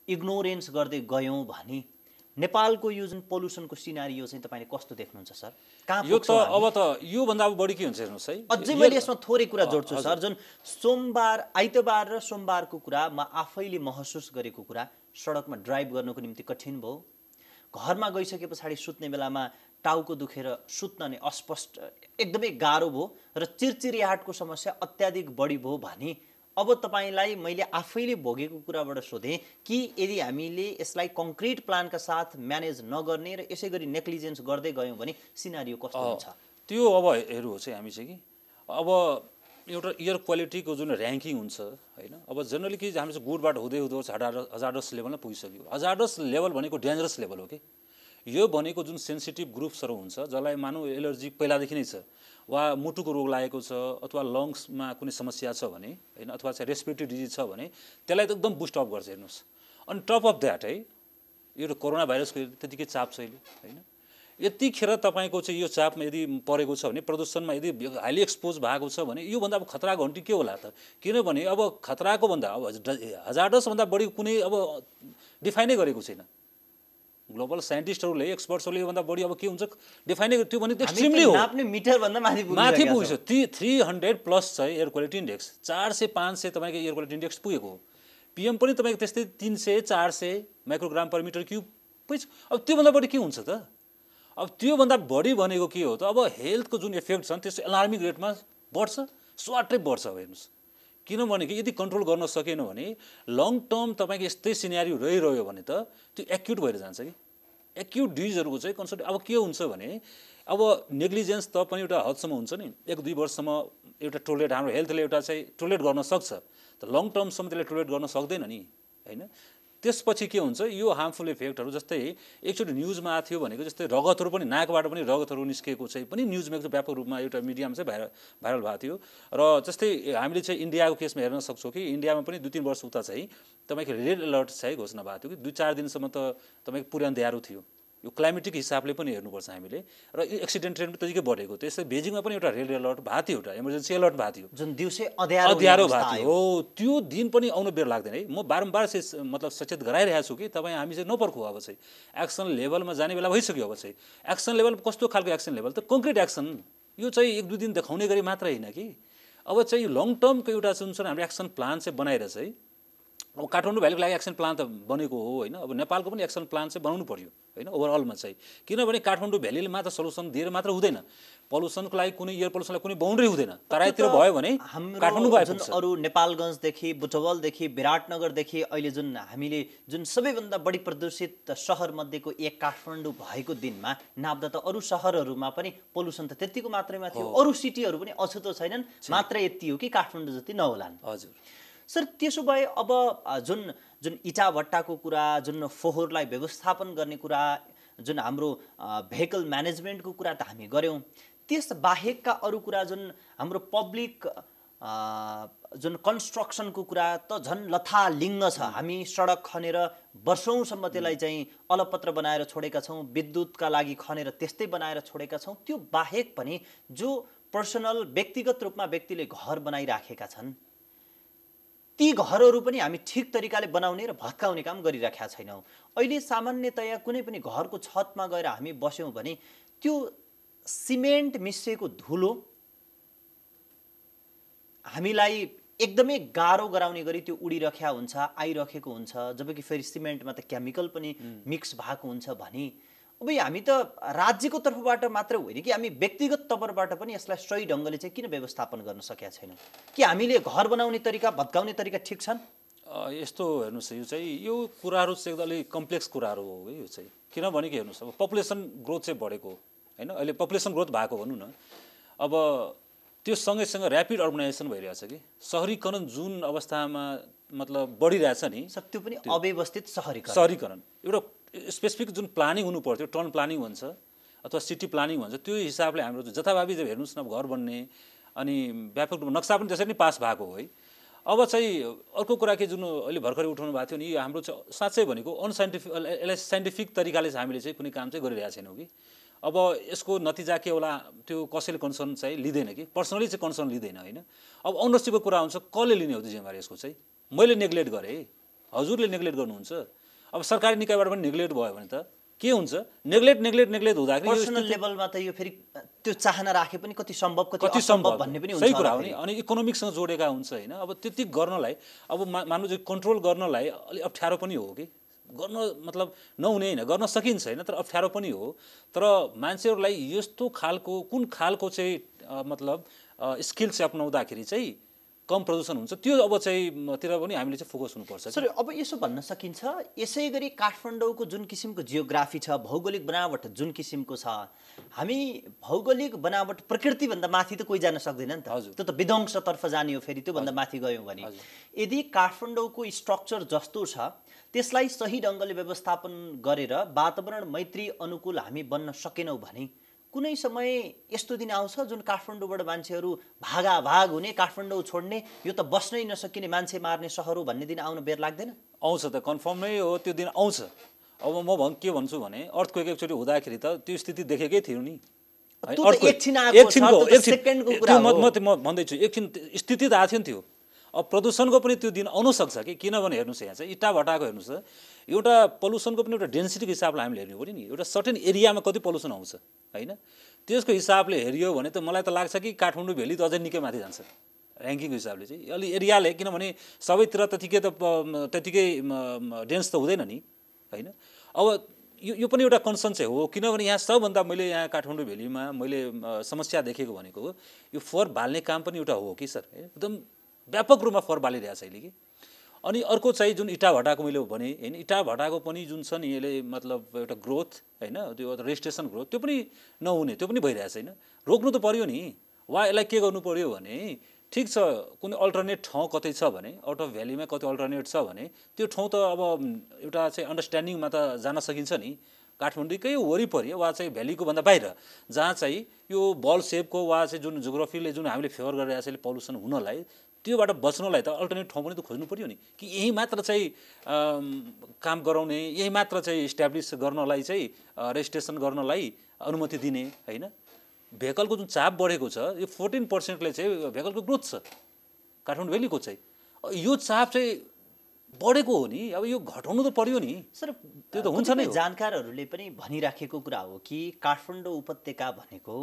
इग्नोरेन्स गर्दै गयौँ भने नेपालको यो जुन पोल्युसनको सिनारियो चाहिँ तपाईले कस्तो देख्नुहुन्छ सर कहाँ यो त अब त यो भन्दा अब बढी के हुन्छ हेर्नुस् है अझै मैले यसमा थोरै कुरा जोड्छु सर जुन आइतबार र सोमबारको कुरा म आफैले महसुस गरेको कुरा सडकमा ड्राइभ गर्नको निम्ति कठिन भयो घरमा गइसके पछाडि सुत्ने बेलामा टाउको दुखेर सुत्न नै अस्पष्ट एकदमै गाह्रो भयो र चिरचिरियाहटको समस्या अत्याधिक बढी भयो भने अब तपाईलाई मैले आफैले भोगेको कुराबाट सोधेँ कि यदि हामीले यसलाई कङ्क्रिट प्लानका साथ म्यानेज नगर्ने र यसै गरी नेग्लिजेन्स गर्दै गयौँ भने सिनारियो कस्तो हुन्छ त्यो अब हेर्नु चाहिँ हामी चाहिँ कि अब एउटा एयर क्वालिटीको जुन ऱ्याङ्किङ हुन्छ होइन, अब जनरली के हामी चाहिँ गुडबाट हुँदै हजारडस लेभलमा पुगिसक्यो। हजारडस लेभल भनेको डेन्जरस लेभल हो कि। यो भनेको जुन सेन्सिटिभ ग्रुप्सहरू हुन्छ जसलाई मानौँ एलर्जी पहिलादेखि नै छ, वा मुटुको रोग लागेको छ, अथवा लङ्समा कुनै समस्या छ भने होइन, अथवा चाहिँ रेस्पिरेटरी डिजिज छ भने त्यसलाई त एकदम बुस्ट अप गर्छ। हेर्नुहोस्, अनि टप अफ द्याट है यो कोरोना भाइरसको त्यतिकै चाप छ अहिले होइन। यतिखेर तपाईँको चाहिँ यो चापमा यदि परेको छ भने, प्रदूषणमा यदि हाइली एक्सपोज भएको छ भने योभन्दा अब खतरा घन्टी के होला त? किनभने अब खतराको भन्दा अब 1000भन्दा बढी कुनै अब डिफाइनै गरेको छैन। ग्लोबल साइन्टिस्टहरूले, एक्सपर्ट्सहरूले योभन्दा बढी अब के हुन्छ डिफाइनै, त्यो भने एक्सट्रिमली हो, माथि पुगिसक्यो। 300 प्लस चाहिँ एयर क्वालिटी इन्डेक्स, 400-500 तपाईँको एयर क्वालिटी इन्डेक्स पुगेको हो। PM पनि तपाईँको त्यस्तै 300-400 माइक्रोग्राम पर मिटर क्युब पुग्छ। अब त्योभन्दा बढी के हुन्छ त? अब त्योभन्दा बढी भनेको के हो त? अब हेल्थको जुन इफेक्ट छन् त्यस्तो एलार्मिङ रेटमा बढ्छ, स्वाटै बढ्छ। हेर्नुहोस्, किनभने कि यदि कन्ट्रोल गर्न सकेन भने लङ टर्म तपाईँको यस्तै सिनेरियो रहिरह्यो भने त त्यो एक्युट भएर जान्छ कि। एक्युट डिजिजहरूको चाहिँ कन्सल्ट अब के हुन्छ भने, अब नेग्लिजेन्स त पनि एउटा हदसम्म हुन्छ नि, 1-2 वर्षसम्म एउटा टोलरेट, हाम्रो हेल्थले एउटा चाहिँ टोलरेट गर्न सक्छ, त लङ टर्मसम्म त्यसले टोलरेट गर्न सक्दैन नि होइन। त्यसपछि के हुन्छ, यो हार्मफुल इफेक्टहरू जस्तै एकचोटि न्युजमा आएको थियो भनेको जस्तै रगतहरू पनि, नाकबाट पनि रगतहरू निस्केको चाहिँ पनि न्युजमा एकदम व्यापक रूपमा एउटा मिडियामा चाहिँ भाइरल भएको थियो। र जस्तै हामीले चाहिँ इन्डियाको केसमा हेर्न सक्छौँ कि इन्डियामा पनि 2-3 वर्ष उता चाहिँ तपाईँको रेड अलर्ट चाहिँ घोषणा भएको थियो कि 2-4 दिनसम्म त तपाईँको पुरै अँध्यारो थियो। यो क्लाइमेटिक हिसाबले पनि हेर्नुपर्छ हामीले, र यो एक्सिडेन्ट रेट पनि त्यतिकै बढेको। त्यसै बेजिङमा पनि एउटा रेड अलर्ट भएको थियो, एउटा इमर्जेन्सी अलर्ट भएको थियो, जुन दिउँसै अँध्यारो भएको थियो हो। त्यो दिन पनि आउनु बेर लाग्दैन है। म बारम्बार मतलब सचेत गराइरहेको छु कि तपाईँ हामी चाहिँ नपर्खौ। अब चाहिँ एक्सन लेभलमा जाने बेला भइसक्यो। अब चाहिँ एक्सन लेभल कस्तो खालको एक्सन लेभल त? Concrete action. यो चाहिँ 1-2 दिन देखाउने गरी मात्रै होइन कि, अब चाहिँ लङ टर्मको एउटा जुन छ हाम्रो एक्सन प्लान चाहिँ बनाएर चाहिँ, अब काठमाडौँ भ्यालीको लागि एक्सन प्लान त बनेको हो होइन, अब नेपालको पनि एक्सन प्लान चाहिँ बनाउनु पर्यो होइन ओभरअलमा चाहिँ। किनभने काठमाडौँ भ्यालीले मात्र सल्युसन दिएर मात्र हुँदैन, पल्युसनको लागि कुनै एयर पल्युसनलाई कुनै बाउन्ड्री हुँदैन। तराईतिर भयो भने काठमाडौँको आइपुग्छ। अरू नेपालगञ्जदेखि, बुटवलदेखि, विराटनगरदेखि अहिले जुन हामीले जुन सबैभन्दा बढी प्रदूषित सहरमध्येको एक काठमाडौँ भएको दिनमा नाप्दा त अरू सहरहरूमा पनि पल्युसन त त्यतिको मात्రైमा थियो। अरू सिटीहरू पनि अछुतो छैनन्, मात्र यति हो कि काठमाडौँ जति नहोलान्। हजुर सर, त्यसो भए अब जुन इटा भट्टाको कुरा, जुन फोहोरलाई व्यवस्थापन गर्ने कुरा, जुन हाम्रो भेहिकल म्यानेजमेन्टको कुरा त हामी गऱ्यौँ, त्यस बाहेकका अरू कुरा जुन हाम्रो पब्लिक जुन कन्स्ट्रक्सनको कुरा त झन् लथालिङ्ग छ। हामी सडक खनेर वर्षौँसम्म त्यसलाई चाहिँ अलपत्र बनाएर छोडेका छौँ, विद्युतका लागि खनेर त्यस्तै बनाएर छोडेका छौँ। त्यो बाहेक पनि जो पर्सनल व्यक्तिगत रूपमा व्यक्तिले घर बनाइराखेका छन्, ती घरहरू पनि हामी ठिक तरिकाले बनाउने र भत्काउने काम गरिराखेका छैनौँ। अहिले सामान्यतया कुनै पनि घरको छतमा गएर हामी बस्यौँ भने त्यो सिमेन्ट मिसिएको धुलो हामीलाई एकदमै गाह्रो गराउने गरी त्यो उडिरहेको हुन्छ, आइरहेको हुन्छ। जबकि फेरि सिमेन्टमा त केमिकल पनि मिक्स भएको हुन्छ भने अब हामी त राज्यको तर्फबाट मात्र होइन कि हामी व्यक्तिगत तर्फबाट पनि यसलाई सही ढङ्गले चाहिँ किन व्यवस्थापन गर्न सकेका छैनौँ? कि हामीले घर बनाउने तरिका, भत्काउने तरिका ठिक छन्? यस्तो हेर्नुहोस्, यो चाहिँ यो कुराहरू चाहिँ एकदम अलिक कम्प्लेक्स कुराहरू हो यो चाहिँ। किनभने के हेर्नुहोस्, अब पपुलेसन ग्रोथ चाहिँ बढेको होइन, अहिले पपुलेसन ग्रोथ भएको भनौँ न, अब त्यो सँगैसँग ऱ्यापिड अर्बनाइजेसन भइरहेछ कि। सहरीकरण जुन अवस्थामा मतलब बढिरहेछ नि, त्यो पनि अव्यवस्थित सहरीकरण एउटा स्पेसिफिक जुन प्लानिङ हुनु पर्थ्यो, टाउन प्लानिङ भन्छ अथवा सिटी प्लानिङ भन्छ, त्यो हिसाबले हाम्रो जथाभावी चाहिँ हेर्नुहोस् न घर बन्ने अनि व्यापक रूपमा नक्सा पनि त्यसरी नै पास भएको हो है। अब चाहिँ अर्को कुरा के जुन अहिले भर्खरै उठाउनु भएको थियो नि, हाम्रो चाहिँ साँच्चै भनेको अनसाइन्टिफिक, यसलाई साइन्टिफिक तरिकाले चाहिँ हामीले चाहिँ कुनै काम चाहिँ गरिरहेको छैनौँ कि। अब यसको नतिजा के होला त्यो कसैले कन्सर्न चाहिँ लिँदैन कि, पर्सनली चाहिँ कन्सर्न लिँदैन होइन। अब ओनरसिपको कुरा हुन्छ, कसले लिने हो त्यो जिम्मेवारी यसको चाहिँ? मैले नेग्लेक्ट गरेँ, हजुरले नेग्लेक्ट गर्नुहुन्छ। अब सरकारी निकायबाट पनि नेग्लेक्ट भयो भने त के हुन्छ? नेग्लेक्ट हुँदाखेरि पर्सनल लेभलमा त यो फेरि त्यो चाहना राखे पनि कति सम्भव कति असम्भव भन्ने पनि हुन्छ। सही कुरा हो नि। अनि इकोनोमिक्ससँग जोडेका हुन्छ होइन। अब त्यति गर्नलाई अब मान्नु चाहिँ कन्ट्रोल गर्नलाई अलि अप्ठ्यारो पनि हो कि, गर्न मतलब नहुने होइन, गर्न सकिन्छ होइन, तर अप्ठ्यारो पनि हो। तर मान्छेहरूलाई यस्तो खालको कुन खालको चाहिँ मतलब स्किल चाहिँ अपनाउँदाखेरि चाहिँ कम प्रदूषण हुन्छ त्यो अब चाहिँ तिर पनि हामीले चाहिँ फोकस हुनुपर्छ। सर अब यसो भन्न सकिन्छ यसै गरी काठमाडौँको जुन किसिमको जियोग्राफी छ, भौगोलिक बनावट जुन किसिमको छ, हामी भौगोलिक बनावट प्रकृतिभन्दा माथि त कोही जान सक्दैन नि त। त्यो त विध्वंसतर्फ जाने हो, फेरि त्योभन्दा माथि गयौँ भने यदि काठमाडौँको स्ट्रक्चर जस्तो छ त्यसलाई सही ढङ्गले व्यवस्थापन गरेर वातावरण मैत्री अनुकूल हामी बन्न सकेनौँ भने कुनै समय यस्तो दिन आउँछ जुन काठमाडौँबाट मान्छेहरू भागाभाग हुने, काठमाडौँ छोड्ने, यो त बस्नै नसकिने, मान्छे मार्ने सहर हो भन्ने दिन आउन बेर लाग्दैन? आउँछ त, कन्फर्म नै हो, त्यो दिन आउँछ। अब म के भन्छु भने अर्थक्वेक एकचोटि हुँदाखेरि त त्यो स्थिति देखेकै थियो नि। म भन्दैछु एकछिन स्थिति त आएको थियो नि त्यो। अब प्रदूषणको पनि त्यो दिन आउन सक्छ कि, किनभने हेर्नुहोस् यहाँ चाहिँ इटा भट्टाको हेर्नुहोस् त, एउटा पल्युसनको पनि एउटा डेन्सिटीको हिसाबले हामीले हेर्नु पऱ्यो नि। एउटा सर्टेन एरियामा कति पल्युसन आउँछ होइन, त्यसको हिसाबले हेरियो भने त मलाई त लाग्छ कि काठमाडौँ भेली त अझै निकै माथि जान्छ ऱ्याङ्किङको हिसाबले चाहिँ। अलि एरियाले, किनभने सबैतिर त्यतिकै डेन्स त हुँदैन नि होइन। अब यो पनि एउटा कन्सर्न चाहिँ हो, किनभने यहाँ सबभन्दा मैले यहाँ काठमाडौँ भेलीमा मैले समस्या देखेको भनेको यो फोहोर बाल्ने काम पनि एउटा हो कि सर, एकदम व्यापक रूपमा फोहोर बालिरहेको छ अहिले कि। अनि अर्को चाहिँ जुन इटा भट्टाको मैले भने होइन, इटा भट्टाको पनि जुन छ नि यसले मतलब एउटा ग्रोथ होइन, त्यो रेजिस्ट्रेसन ग्रोथ त्यो पनि नहुने, त्यो पनि भइरहेको छैन। रोक्नु त पर्यो नि, वा यसलाई के गर्नु पर्यो भने ठिक छ कुनै अल्टरनेट ठाउँ कतै छ भने, आउट अफ भ्यालीमा कतै अल्टरनेट छ भने त्यो ठाउँ त अब एउटा चाहिँ अन्डरस्ट्यान्डिङमा त जान सकिन्छ नि। काठमाडौँकै वरिपरि वा चाहिँ भ्यालीको भन्दा बाहिर जहाँ चाहिँ यो बल सेपको वा चाहिँ जुन जियोग्राफीले जुन हामीले फेभर गरिरहेको छ पल्युसन हुनलाई, त्योबाट बच्नलाई त अल्टरनेट ठाउँ पनि त खोज्नु पर्यो नि। कि यही मात्र चाहिँ काम गराउने, यही मात्र चाहिँ इस्ट्याब्लिस गर्नलाई चाहिँ रेजिस्ट्रेसन गर्नलाई अनुमति दिने होइन। भेहिकलको जुन चाप बढेको छ यो 14%ले चाहिँ भेहिकलको ग्रोथ छ काठमाडौँ भेलीको चाहिँ, यो चाप चाहिँ बढेको हो नि। अब यो घटाउनु त पर्यो नि सर। त्यो त हुन्छ नै। जानकारहरूले पनि भनिराखेको कुरा हो कि काठमाडौँ उपत्यका भनेको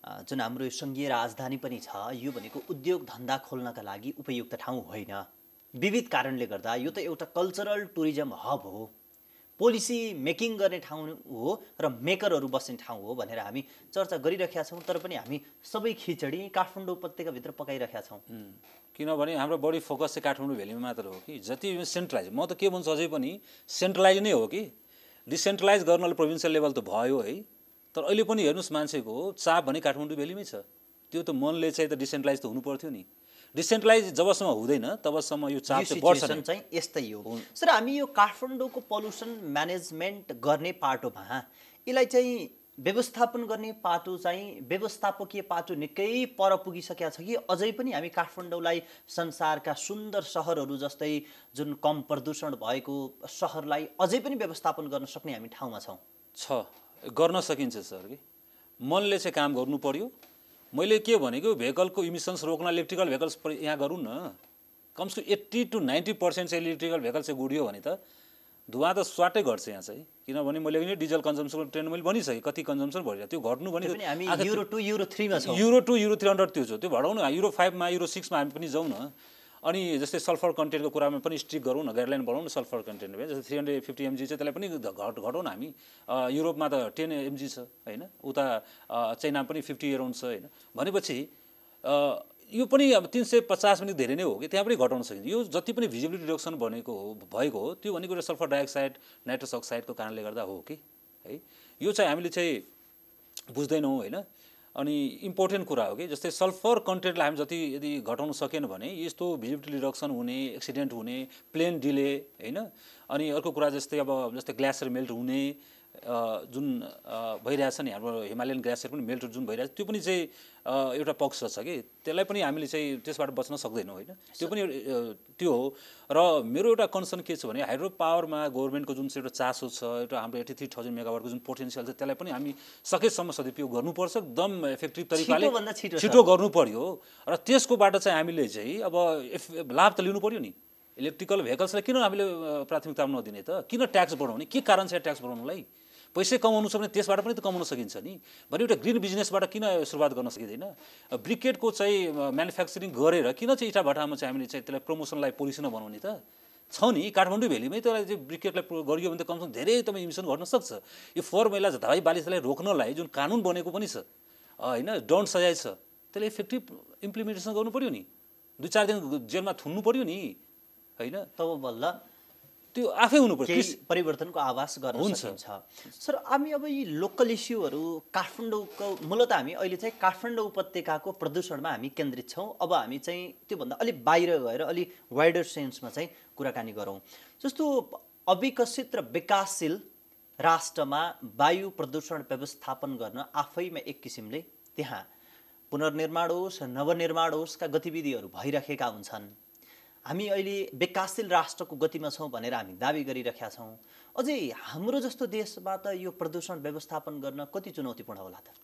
जुन हाम्रो सङ्घीय राजधानी पनि छ, यो भनेको उद्योग धन्दा खोल्नका लागि उपयुक्त ठाउँ होइन। विविध कारणले गर्दा यो त एउटा कल्चरल टुरिज्म हब हो, पोलिसी मेकिङ गर्ने ठाउँ हो र मेकरहरू बस्ने ठाउँ हो भनेर हामी चर्चा गरिरहेका छौँ। तर पनि हामी सबै खिचडी काठमाडौँ उपत्यकाभित्र पकाइरहेका छौँ, किनभने हाम्रो बढी फोकस चाहिँ काठमाडौँ भेलीमा मात्र हो कि। जति सेन्ट्रलाइज, म त के भन्छु अझै पनि सेन्ट्रलाइज नै हो कि। डिसेन्ट्रलाइज गर्नले प्रोभिन्सियल लेभल त भयो है, तर अहिले पनि हेर्नुहोस् मान्छेको चाप भने काठमाडौँ भेलीमै छ। त्यो त मनले चाहिँ त डिसेन्ट्रलाइज त हुनु पर्थ्यो नि। डिसेन्ट्रलाइज जबसम्म हुँदैन तबसम्म यो चाप चाहिँ बढ्छ नि। चाहिँ यस्तै हो सर। हामी यो काठमाडौँको पल्युसन म्यानेजमेन्ट गर्ने पाटोमा यसलाई चाहिँ व्यवस्थापन गर्ने पाटो चाहिँ व्यवस्थापकीय पाटो निकै पर पुगिसकेको छ कि अझै पनि हामी काठमाडौँलाई संसारका सुन्दर सहरहरू जस्तै जुन कम प्रदूषण भएको सहरलाई अझै पनि व्यवस्थापन गर्न सक्ने हामी ठाउँमा छौँ? गर्न सकिन्छ सर कि, मनले चाहिँ काम गर्नु पर्यो। मैले के भनेको भेहिकलको इमिसन्स रोक्न इलेक्ट्रिकल भेहिकल्स यहाँ गरौँ न, कमसेकम 80 to 90% चाहिँ इलेक्ट्रिकल भेहिकल चाहिँ गुडियो भने त धुवा त स्वाटै घट्छ यहाँ चाहिँ। किनभने मैले नि डिजल कन्जम्सनको ट्रेन्ड मैले भनिसकेँ कति कन्जम्सन भइरहेको त्यो घट्नु भने युरो 2 युरो 3 मा छौँ। युरो 2 युरो 3 अन्डर त्यो छ, त्यो बढाउनु। युरो 5 मा युरो 6 मा हामी पनि जाउँ न। अनि जस्तै सल्फर कन्टेन्टको कुरामा पनि स्ट्रिक्ट गरौँ न, गाइडलाइन बढाउँ न सल्फर कन्टेन्टमा। जस्तै 350 mg चाहिँ त्यसलाई पनि घटाउँ न हामी। युरोपमा त 10 mg छ होइन, उता चाइनामा पनि 50 अराउन्ड छ होइन। भनेपछि यो पनि अब 350 पनि धेरै नै हो कि, त्यहाँ पनि घटाउन सकिन्छ। यो जति पनि भिजिबिलिटी रिडक्सन भएको हो त्यो भनेको एउटा सल्फर डाइअक्साइड नाइट्रस अक्साइडको कारणले गर्दा हो कि है। यो चाहिँ हामीले चाहिँ बुझ्दैनौँ होइन। अनि इम्पोर्टेन्ट कुरा हो कि जस्तै सल्फर कन्टेन्टलाई हामी जति यदि घटाउन सकेन भने यस्तो भिजिबिलिटी रिडक्सन हुने, एक्सिडेन्ट हुने, प्लेन डिले होइन। अनि अर्को कुरा जस्तै जस्तै ग्लासियर मेल्ट हुने जुन भइरहेछ नि, हाम्रो हिमालयन ग्लासियर पनि मेल्ट जुन भइरहेछ त्यो पनि चाहिँ एउटा पक्ष छ कि, त्यसलाई पनि हामीले चाहिँ त्यसबाट बच्न सक्दैनौँ होइन। त्यो पनि त्यो हो। र मेरो एउटा कन्सर्न के छ भने हाइड्रो पावरमा गभर्मेन्टको जुन चाहिँ एउटा चासो छ, एउटा हाम्रो 83,000 मेगावाटको जुन पोटेन्सियल छ त्यसलाई पनि हामी सकेसम्म सदुपयोग गर्नुपर्छ, एकदम इफेक्टिभ तरिकाले छिटो गर्नु पर्यो। र त्यसकोबाट चाहिँ हामीले चाहिँ अब लाभ त लिनु पर्यो नि। इलेक्ट्रिकल भेहिकल्सलाई किन हामीले प्राथमिकता नदिने त, किन ट्याक्स बढाउने, के कारण छ ट्याक्स बढाउनुलाई? पैसा कमाउनु छ भने त्यसबाट पनि त कमाउन सकिन्छ नि। भने एउटा ग्रिन बिजनेसबाट किन सुरुवात गर्न सकिँदैन? ब्रिकेटको चाहिँ म्यानुफ्याक्चरिङ गरेर किन चाहिँ इटा भट्टामा चाहिँ हामीले चाहिँ त्यसलाई प्रमोसनलाई पोलिसी नबनाउने त छ नि। काठमाडौँ भेलीमै त्यसलाई चाहिँ ब्रिकेटलाई गरियो भने त कमसेकम धेरै तपाईँ इमिसन घट्न सक्छ। यो फोहोर मैला धाइ बालिसलाई रोक्नलाई जुन कानुन बनेको पनि छ होइन, दण्ड सजाय छ, त्यसलाई इफेक्टिभ इम्प्लिमेन्टेसन गर्नु पर्यो नि 2-4 दिन जेलमा थुन्नु पर्यो नि हैन, तब बल्ल त्यो आफै हुनु पर्यो। केही परिवर्तनको आभास गर्न सकिन्छ। सर हामी अब यी लोकल इस्युहरू काठमाडौँको मूलतः हामी अहिले चाहिँ काठमाडौँ उपत्यकाको प्रदूषणमा हामी केन्द्रित छौँ। अब हामी चाहिँ त्योभन्दा अलिक बाहिर गएर अलिक वाइडर सेन्समा चाहिँ कुराकानी गरौँ। जस्तो अविकसित र विकासशील राष्ट्रमा वायु प्रदूषण व्यवस्थापन गर्न आफैमा एक किसिमले त्यहाँ पुनर्निर्माण होस् नवनिर्माण होस्का गतिविधिहरू भइरहेका हुन्छन्। हामी अहिले विकासशील राष्ट्रको गतिमा छौँ भनेर हामी दाबी गरिरहेका छौँ। अझै हाम्रो जस्तो देशमा त यो प्रदूषण व्यवस्थापन गर्न कति चुनौतीपूर्ण होला त?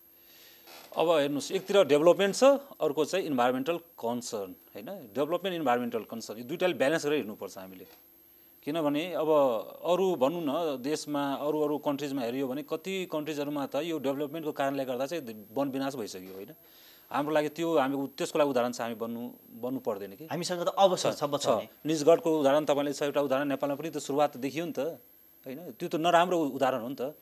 अब हेर्नुहोस्, एकतिर डेभलपमेन्ट छ, अर्को चाहिँ इन्भाइरोमेन्टल कन्सर्न हैन। डेभलपमेन्ट इन्भाइरोमेन्टल कन्सर्न यो दुईटाले ब्यालेन्स गरेर हिँड्नुपर्छ हामीले। किनभने अब अरू भनौँ न देशमा अरू कन्ट्रिजमा हेऱ्यो भने कति कन्ट्रिजहरूमा त यो डेभलपमेन्टको कारणले गर्दा चाहिँ वन विनाश भइसक्यो होइन। हाम्रो लागि त्यो हामी त्यसको लागि उदाहरण चाहिँ हामी बन्नु पर्दैन कि। हामीसँग त अवसर छ बचाउने। निजगढको उदाहरण तपाईँले छ, एउटा उदाहरण नेपालमा पनि त सुरुवात देखियो नि त हैन। त्यो त नराम्रो उदाहरण हो नि त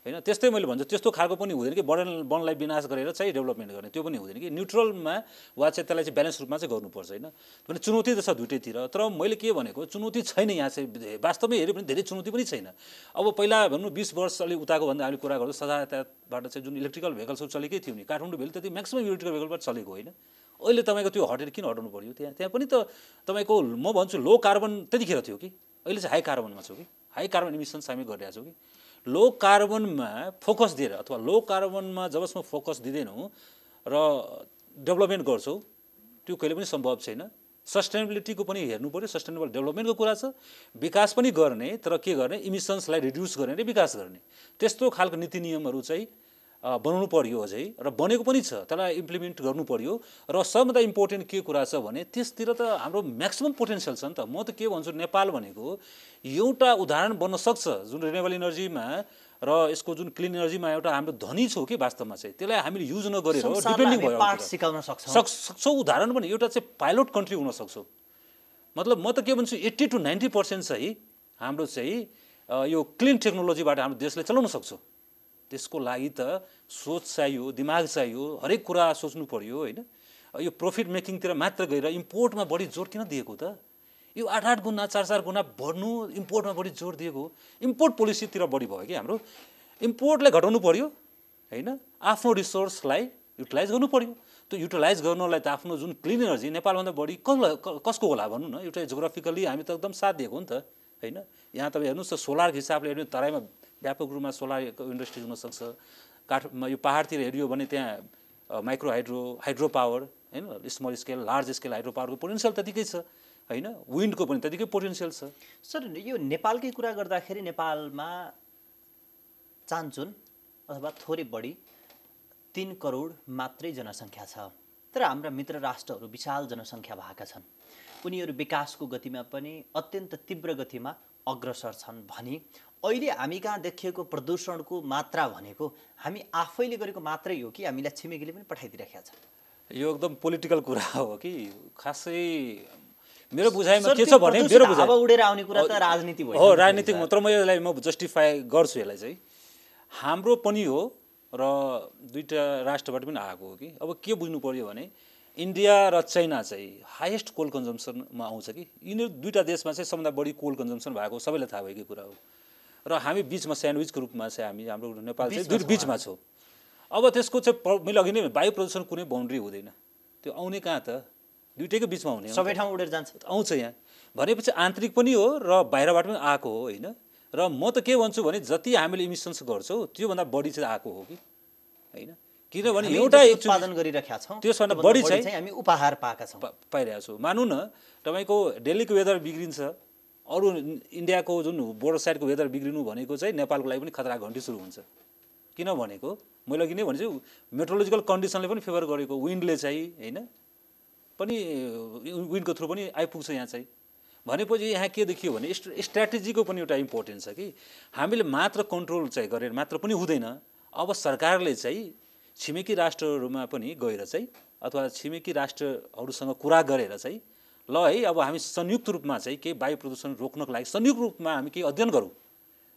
हैन। त्यस्तै मैले भन्छु त्यस्तो खालको पनि हुँदैन कि वनलाई विनाश गरेर चाहिँ डेभलपमेन्ट गर्ने, त्यो पनि हुँदैन कि। न्युट्रलमा वा चाहिँ त्यसलाई चाहिँ ब्यालेन्स रूपमा चाहिँ गर्नुपर्छ होइन। भने चुनौती त छ दुइटैतिर, तर मैले के भनेको चुनौती छैन यहाँ चाहिँ। वास्तवमै हेऱ्यो भने धेरै चुनौती पनि छैन। अब पहिला भन्नु 20 वर्ष अलि उताको भन्दा हामीले कुरा गर्दा सदायताबाट चाहिँ जुन इलेक्ट्रिकल भेहिकल्सहरू चलेकै थियो नि, काठमाडौँ भेल त्यति म्याक्सिमम इलेक्ट्रिकल भेहिकलबाट चलेको होइन। अहिले तपाईँको त्यो हटेर किन हटाउनु पर्यो? त्यहाँ पनि त तपाईँको म भन्छु लो कार्बन त्यतिखेर थियो कि, अहिले चाहिँ हाई कार्बनमा छौँ कि। हाई कार्बन इमिसन्स हामी गरिरहेको छौँ कि। लो कार्बनमा फोकस दिएर अथवा लो कार्बनमा जबसम्म फोकस दिँदैनौँ र डेभलपमेन्ट गर्छौँ त्यो कहिले पनि सम्भव छैन। सस्टेनेबिलिटीको पनि हेर्नु पर्यो, सस्टेनेबल डेभलपमेन्टको कुरा छ। विकास पनि गर्ने, तर के गर्ने, इमिसन्सलाई रिड्युस गर्ने र विकास गर्ने, त्यस्तो खालको नीति नियमहरू चाहिँ बनाउनु पर्यो अझै, र बनेको पनि छ। त्यसलाई इम्प्लिमेन्ट गर्नु पर्यो। र सबभन्दा इम्पोर्टेन्ट के कुरा छ भने त्यसतिर त हाम्रो म्याक्सिमम पोटेन्सियल छ नि त। म त के भन्छु, नेपाल भनेको एउटा उदाहरण बन्न सक्छ जुन रिन्युएबल इनर्जीमा र यसको जुन क्लिन इनर्जीमा एउटा हाम्रो धनी छौँ कि वास्तवमा चाहिँ। त्यसलाई हामीले युज नगरेर डिपेन्डिङ भयो सिकाउन सक्छौँ। उदाहरण पनि एउटा चाहिँ पाइलट कन्ट्री हुन सक्छौँ। मतलब म त के भन्छु 80 to 90% चाहिँ हाम्रो चाहिँ यो क्लिन टेक्नोलोजीबाट हाम्रो देशले चलाउन सक्छौँ। त्यसको लागि त सोच चाहियो, दिमाग चाहियो, हरेक कुरा सोच्नु पर्यो होइन। यो प्रॉफिट मेकिङतिर मात्र गएर इम्पोर्टमा बढी जोड किन दिएको त? यो 8-8 गुना 4-4 गुना बढ्नु, इम्पोर्टमा बढी जोड दिएको। इम्पोर्ट पोलिसीतिर बढी भयो कि हाम्रो। इम्पोर्टलाई घटाउनु पर्यो होइन, आफ्नो रिसोर्सलाई युटिलाइज गर्नु पर्यो। त्यो युटिलाइज गर्नलाई त आफ्नो जुन क्लिन इनर्जी नेपालभन्दा बढी कसको होला भन्नु न। एउटा जियोग्राफिकली हामी त एकदम साथ दिएको नि त होइन। यहाँ तपाईँ हेर्नुहोस् त सोलरको हिसाबले हेर्नु तराईमा व्यापक रूपमा सोलरको इन्डस्ट्री हुनसक्छ। काठमा यो पहाडतिर हेऱ्यो भने त्यहाँ माइक्रो हाइड्रो पावर होइन, small scale large scale hydro पावरको पोटेन्सियल त्यतिकै छ होइन। विन्डको पनि त्यतिकै पोटेन्सियल छ। सर यो नेपालकै कुरा गर्दाखेरि नेपालमा चान्चुन अथवा थोरै बढी 3 करोड मात्रै जनसङ्ख्या छ। तर हाम्रा मित्र राष्ट्रहरू विशाल जनसङ्ख्या भएका छन्। उनीहरू विकासको गतिमा पनि अत्यन्त तीव्र गतिमा अग्रसर छन् भने अहिले हामी कहाँ देखिएको प्रदूषणको मात्रा भनेको हामी आफैले गरेको मात्रै हो कि हामीलाई छिमेकीले पनि पठाइदिइरहेका छ? यो एकदम पोलिटिकल कुरा हो कि खासै मेरो बुझाइमा के छ भने मेरो बुझाइ अब उडेर आउने कुरा त राजनीति भयो हो, राजनीतिक मात्र म यसलाई म जस्टिफाई गर्छु यसलाई चाहिँ। हाम्रो पनि हो र दुईटा राष्ट्रबाट पनि आएको हो कि। अब के बुझ्नु पर्यो भने इन्डिया र चाइना चाहिँ हाइएस्ट कोल कन्जम्सनमा आउँछ कि। यिनीहरू दुईटा देशमा चाहिँ सबभन्दा बढी कोल कन्जम्सन भएको सबैलाई थाहा भएकै कुरा हो। र हामी बिचमा स्यान्डविचको रूपमा चाहिँ हाम्रो नेपाल चाहिँ दुई बिचमा छौँ। अब त्यसको चाहिँ मैले अघि नै वायु प्रदूषण कुनै बाउन्ड्री हुँदैन। त्यो आउने कहाँ त दुईटैको बिचमा हुने, सबै ठाउँ उडेर जान्छ, आउँछ यहाँ भनेपछि आन्तरिक पनि हो र बाहिरबाट पनि आएको हो होइन। र म त के भन्छु भने जति हामीले इमिसन्स गर्छौँ त्योभन्दा बढी चाहिँ आएको हो कि होइन। किनभने एउटा उत्पादन गरिरहेका छौँ, त्यसभन्दा बढी चाहिँ हामी उपहार पाएका छौँ, पाइरहेको छौँ। मानौँ न तपाईँको दिल्लीको वेदर बिग्रिन्छ, अरू इन्डियाको जुन बोर्डर साइडको वेदर बिग्रिनु भनेको चाहिँ नेपालको लागि पनि खतरा घन्टी सुरु हुन्छ। किन भनेको मैले अघि नै भनेछु मेट्रोलोजिकल कन्डिसनले पनि फेभर गरेको, विन्डले चाहिँ होइन पनि विन्डको थ्रु पनि आइपुग्छ यहाँ चाहिँ। भनेपछि यहाँ के देखियो भने स्ट्र्याटेजीको पनि एउटा इम्पोर्टेन्स छ कि हामीले मात्र कन्ट्रोल चाहिँ गरेर मात्र पनि हुँदैन। अब सरकारले चाहिँ छिमेकी राष्ट्रहरूमा पनि गएर चाहिँ अथवा छिमेकी राष्ट्रहरूसँग कुरा गरेर चाहिँ ल है अब हामी संयुक्त रूपमा चाहिँ केही वायु प्रदूषण रोक्नको लागि संयुक्त रूपमा हामी केही अध्ययन गरौँ,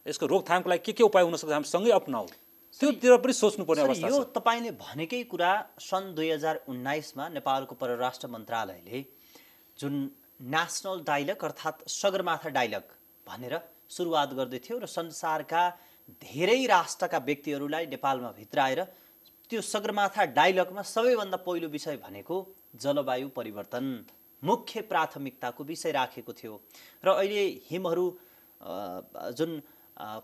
यसको रोकथामको लागि के उपाय हुनसक्छ हामी सँगै अपनाऊ, त्योतिर पनि सोच्नुपर्ने अवस्था छ। यो तपाईँले भनेकै कुरा सन् 2019मा नेपालको परराष्ट्र मन्त्रालयले जुन नेसनल डायलग अर्थात् सगरमाथा डायलग भनेर सुरुवात गर्दै थियो र संसारका धेरै राष्ट्रका व्यक्तिहरूलाई नेपालमा भित्राएर त्यो सगरमाथा डायलगमा सबैभन्दा पहिलो विषय भनेको जलवायु परिवर्तन मुख्य प्राथमिकताको विषय राखेको थियो र अहिले हिमहरू जुन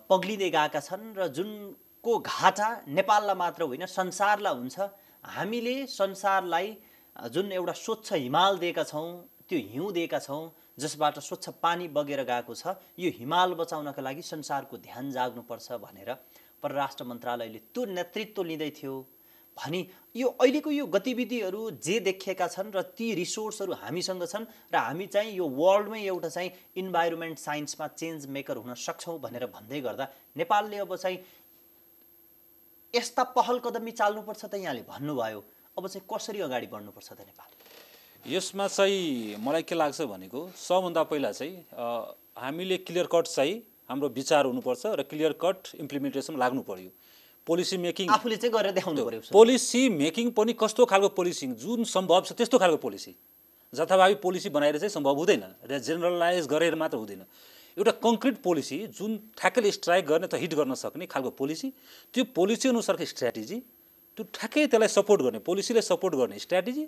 पग्लिँदै गएका छन् र जुनको घाटा नेपाललाई मात्र होइन संसारलाई हुन्छ। हामीले संसारलाई जुन एउटा स्वच्छ हिमाल दिएका छौँ, त्यो हिउँ दिएका छौँ जसबाट स्वच्छ पानी बगेर गएको छ, यो हिमाल बचाउनका लागि संसारको ध्यान जाग्नुपर्छ भनेर परराष्ट्र मन्त्रालयले त्यो नेतृत्व लिँदै थियो भनी यो अहिलेको यो गतिविधिहरू जे देखिएका छन् र ती रिसोर्सहरू हामीसँग छन् र हामी चाहिँ यो वर्ल्डमै एउटा चाहिँ इन्भाइरोमेन्ट साइन्समा चेन्ज मेकर हुन सक्छौँ भनेर भन्दै गर्दा नेपालले अब चाहिँ यस्ता पहल कदमी चाल्नुपर्छ त यहाँले भन्नुभयो, अब चाहिँ कसरी अगाडि बढ्नुपर्छ त नेपाल? यसमा चाहिँ मलाई के लाग्छ भनेको सबभन्दा पहिला चाहिँ हामीले क्लियर कट चाहिँ हाम्रो विचार हुनुपर्छ र क्लियर कट इम्प्लिमेन्टेसन लाग्नु पर्यो। पोलिसी मेकिङ आफूले चाहिँ गरेर देखाउनु पर्यो। पोलिसी मेकिङ पनि कस्तो खालको पोलिसी जुन सम्भव छ त्यस्तो खालको पोलिसी, जथाभावी पोलिसी बनाएर चाहिँ सम्भव हुँदैन र जेनरलाइज गरेर मात्र हुँदैन। एउटा कङ्क्रिट पोलिसी जुन ठ्याक्कै स्ट्राइक गर्ने त हिट गर्न सक्ने खालको पोलिसी, त्यो पोलिसी अनुसारको स्ट्र्याटेजी, त्यो ठ्याक्कै त्यसलाई सपोर्ट गर्ने पोलिसीलाई सपोर्ट गर्ने स्ट्र्याटेजी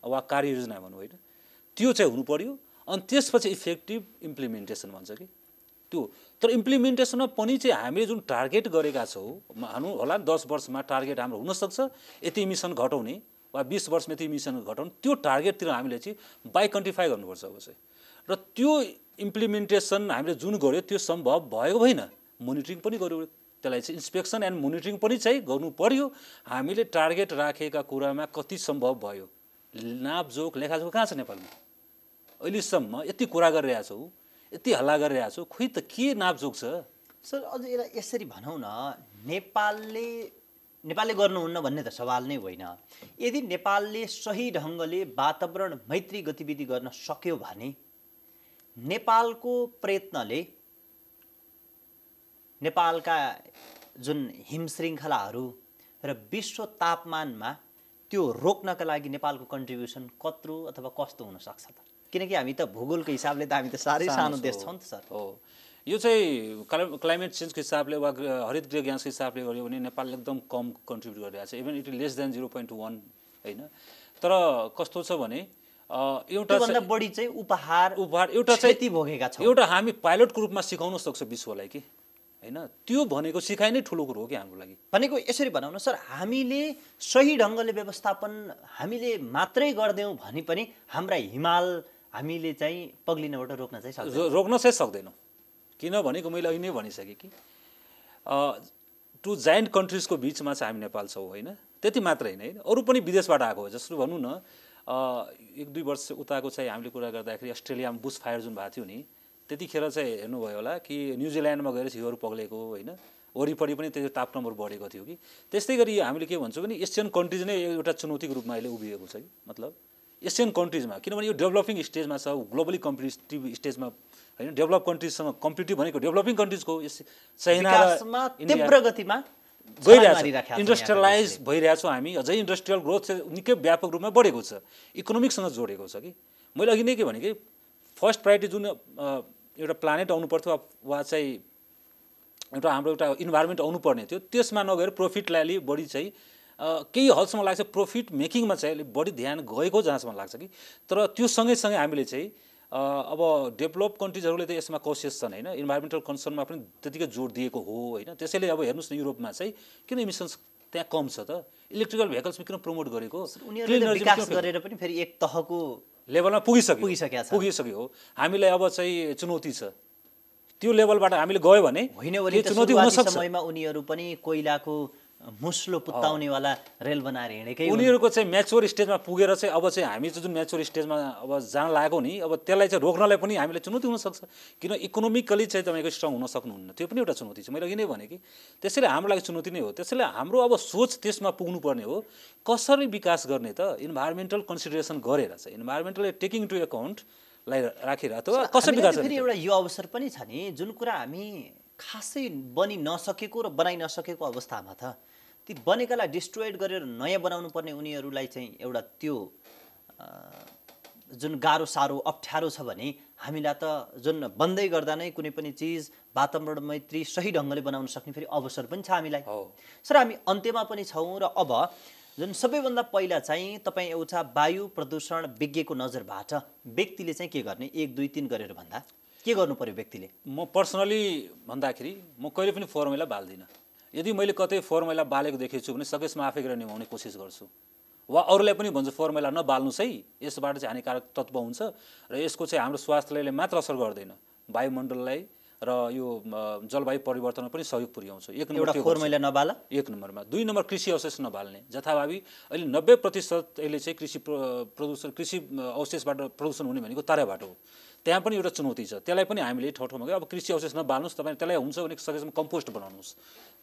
वा कार्ययोजना भनौँ होइन, त्यो चाहिँ हुनु पर्यो। अनि त्यसपछि इफेक्टिभ इम्प्लिमेन्टेसन भन्छ कि त्यो। तर इम्प्लिमेन्टेसनमा पनि चाहिँ हामीले जुन टार्गेट गरेका छौँ भनौँ होला 10 वर्षमा टार्गेट हाम्रो हुनसक्छ यति इमिसन घटाउने वा 20 वर्षमा यति इमिसन घटाउने, त्यो टार्गेटतिर हामीले चाहिँ बाई क्वान्टिफाई गर्नुपर्छ अब चाहिँ। र त्यो इम्प्लिमेन्टेसन हामीले जुन गर्यो त्यो सम्भव भएको होइन, मोनिटरिङ पनि गर्यो, त्यसलाई चाहिँ इन्सपेक्सन एन्ड मोनिटरिङ पनि चाहिँ गर्नु पर्यो। हामीले टार्गेट राखेका कुरामा कति सम्भव भयो, नापजोक लेखाजोक कहाँ छ नेपालमा? अहिलेसम्म यति कुरा गरिरहेका छौँ, यति हल्ला गरिरहेको छु, खोइ त के नापजोक छ? सर अझ यसलाई यसरी भनौँ न, नेपालले गर्नुहुन्न भन्ने त सवाल नै होइन। यदि नेपालले सही ढङ्गले वातावरण मैत्री गतिविधि गर्न सक्यो भने नेपालको प्रयत्नले नेपालका जुन हिमशृङ्खलाहरू र विश्व तापमानमा त्यो रोक्नका लागि नेपालको कन्ट्रिब्युसन कत्रो अथवा कस्तो हुनसक्छ त? किनकि हामी त भूगोलको हिसाबले त हामी त साह्रै सानो देश छौँ नि त सर। हो, यो चाहिँ क्लाइमेट चेन्जको हिसाबले वा हरित गृह ग्यासको हिसाबले गर्यो भने नेपालले एकदम कम कन्ट्रिब्युट गरिरहेको छ, इभन इट लेस देन 0.1 होइन। तर कस्तो छ भने एउटा भन्दा बढी चाहिँ उपहार एउटा क्षति भोगेका छौँ। एउटा हामी पाइलटको रूपमा सिकाउन सक्छ विश्वलाई कि होइन, त्यो भनेको सिकाइ नै ठुलो कुरो हो कि हाम्रो लागि। भनेको यसरी भनौँ न सर, हामीले सही ढङ्गले व्यवस्थापन हामीले मात्रै गरिदियौँ भने पनि हाम्रा हिमाल हामीले चाहिँ पग्लिनबाट रोक्न चाहिँ सक्दैनौँ। किन भनेको मैले अहिले नै भनिसकेँ कि टु जायन्ट कन्ट्रिजको बिचमा चाहिँ हामी नेपाल छौँ होइन, त्यति मात्रै होइन, अरू पनि विदेशबाट आएको हो। जस्तो भनौँ न 1-2 वर्ष उताको चाहिँ हामीले कुरा गर्दाखेरि अस्ट्रेलियामा बुस फायर जुन भएको थियो नि, त्यतिखेर चाहिँ हेर्नुभयो होला कि न्युजिल्यान्डमा गएर हिउँहरू पग्लेको होइन, वरिपरि पनि त्यो ताप नम्बर बढेको थियो कि। त्यस्तै गरी हामीले के भन्छौँ भने एसियन कन्ट्रिज नै एउटा चुनौतीको रूपमा अहिले उभिएको छ कि, मतलब एसियन कन्ट्रिजमा, किनभने यो डेभलपिङ स्टेजमा छ, ग्लोबली कम्पिटिटिभ स्टेजमा होइन। डेभलप कन्ट्रिजसँग कम्पिटिटिभ भनेको डेभलपिङ कन्ट्रिजको चाइना र तीव्र गतिमा गइरहेको छ, इन्डस्ट्रियलाइज भइरहेको छौँ हामी, अझै इन्डस्ट्रियल ग्रोथ चाहिँ निकै व्यापक रूपमा बढेको छ, इकोनोमिकसँग जोडेको छ कि। मैले अघि नै के भने कि फर्स्ट प्रायोरिटी जुन एउटा प्लानेट आउनु पर्थ्यो वा चाहिँ एउटा हाम्रो एउटा इन्भाइरोमेन्ट आउनुपर्ने थियो, त्यसमा नगएर प्रफिटलाई बढी चाहिँ केही हदसम्म लाग्छ प्रफिट मेकिङमा चाहिँ बढी ध्यान गएको जहाँसम्म लाग्छ कि। तर त्यो सँगैसँगै हामीले चाहिँ अब डेभलप कन्ट्रिजहरूले त यसमा कसियस छन् होइन, इन्भाइरोमेन्टल कन्सर्नमा पनि त्यतिकै जोड दिएको हो होइन। त्यसैले अब हेर्नुहोस् न युरोपमा चाहिँ किन इमिसन्स त्यहाँ कम छ त, इलेक्ट्रिकल भेहिकल्समा किन प्रमोट गरेको, उनीहरूले विकास गरेर पनि फेरि एक तहको लेभलमा पुगिसक्यो। हामीलाई अब चाहिँ चुनौती छ, त्यो लेभलबाट हामीले गयो भने चुनौती हुन सक्छ। समयमा उनीहरू पनि कोइलाको मुस्लो पुत्ताउनेवाला रेल बनाएर हिँडेकै, उनीहरूको चाहिँ म्याच्योर स्टेजमा पुगेर चाहिँ अब चाहिँ हामी चाहिँ जुन म्याच्योर स्टेजमा अब जान लागेको नि, अब त्यसलाई चाहिँ रोक्नलाई पनि हामीलाई चुनौती हुनसक्छ। किन इकोनोमिकली चाहिँ तपाईँको स्ट्रङ हुन सक्नुहुन्न, त्यो पनि एउटा चुनौती छ। मैले अघि नै भने कि त्यसैले हाम्रो लागि चुनौती नै हो। त्यसैले हाम्रो अब सोच त्यसमा पुग्नुपर्ने हो, कसरी विकास गर्ने त इन्भाइरोमेन्टल कन्सिडरेसन गरेर चाहिँ इन्भाइरोमेन्टल टेकिङ टु एकाउन्टलाई राखेर अथवा कसरी विकास गर्ने। फेरि एउटा यो अवसर पनि छ नि, जुन कुरा हामी खासै बनि नसकेको र बनाइ नसकेको अवस्थामा त ती बनेकालाई डिस्ट्रोयड गरेर नयाँ बनाउनु पर्ने उनीहरूलाई चाहिँ एउटा त्यो जुन गाह्रो साह्रो अप्ठ्यारो छ भने हामीलाई त जुन बन्दै गर्दा नै कुनै पनि चिज वातावरण मैत्री सही ढङ्गले बनाउन सक्ने फेरि अवसर पनि छ हामीलाई। सर हामी अन्त्यमा पनि छौँ र अब जुन सबैभन्दा पहिला चाहिँ तपाईँ एउटा वायु प्रदूषण विज्ञको नजरबाट व्यक्तिले चाहिँ के गर्ने 1 2 3 गरेर भन्दा के गर्नु पर्यो व्यक्तिले? म पर्सनली भन्दाखेरि म कहिले पनि फोहोर मैला बाल्दिनँ। यदि मैले कतै फोहोर मैला बालेको देखेको छु भने सकेसम्म आफै गरेर निभाउने कोसिस गर्छु वा अरूलाई पनि भन्छु फोहोर मैला नबाल्नुहोस् है, यसबाट चाहिँ हानिकारक तत्त्व हुन्छ र यसको चाहिँ हाम्रो स्वास्थ्यले मात्र असर गर्दैन, वायुमण्डललाई र यो जलवायु परिवर्तनमा पनि सहयोग पुर्याउँछ। एक नम्बर फोहोर मैला नबाल, एक नम्बरमा। 2 नम्बर कृषि अवशेष नबाल्ने। जथाभावी अहिले 90% अहिले चाहिँ कृषि अवशेषबाट प्रदूषण हुने भनेको तराईबाट हो। त्यहाँ पनि एउटा चुनौती छ, त्यसलाई पनि हामीले ठाउँ ठाउँमा अब कृषि अवशेष नबाल्नुहोस्, तपाईँ त्यसलाई हुन्छ भने सकेसम्म कम्पोस्ट बनाउनुहोस्।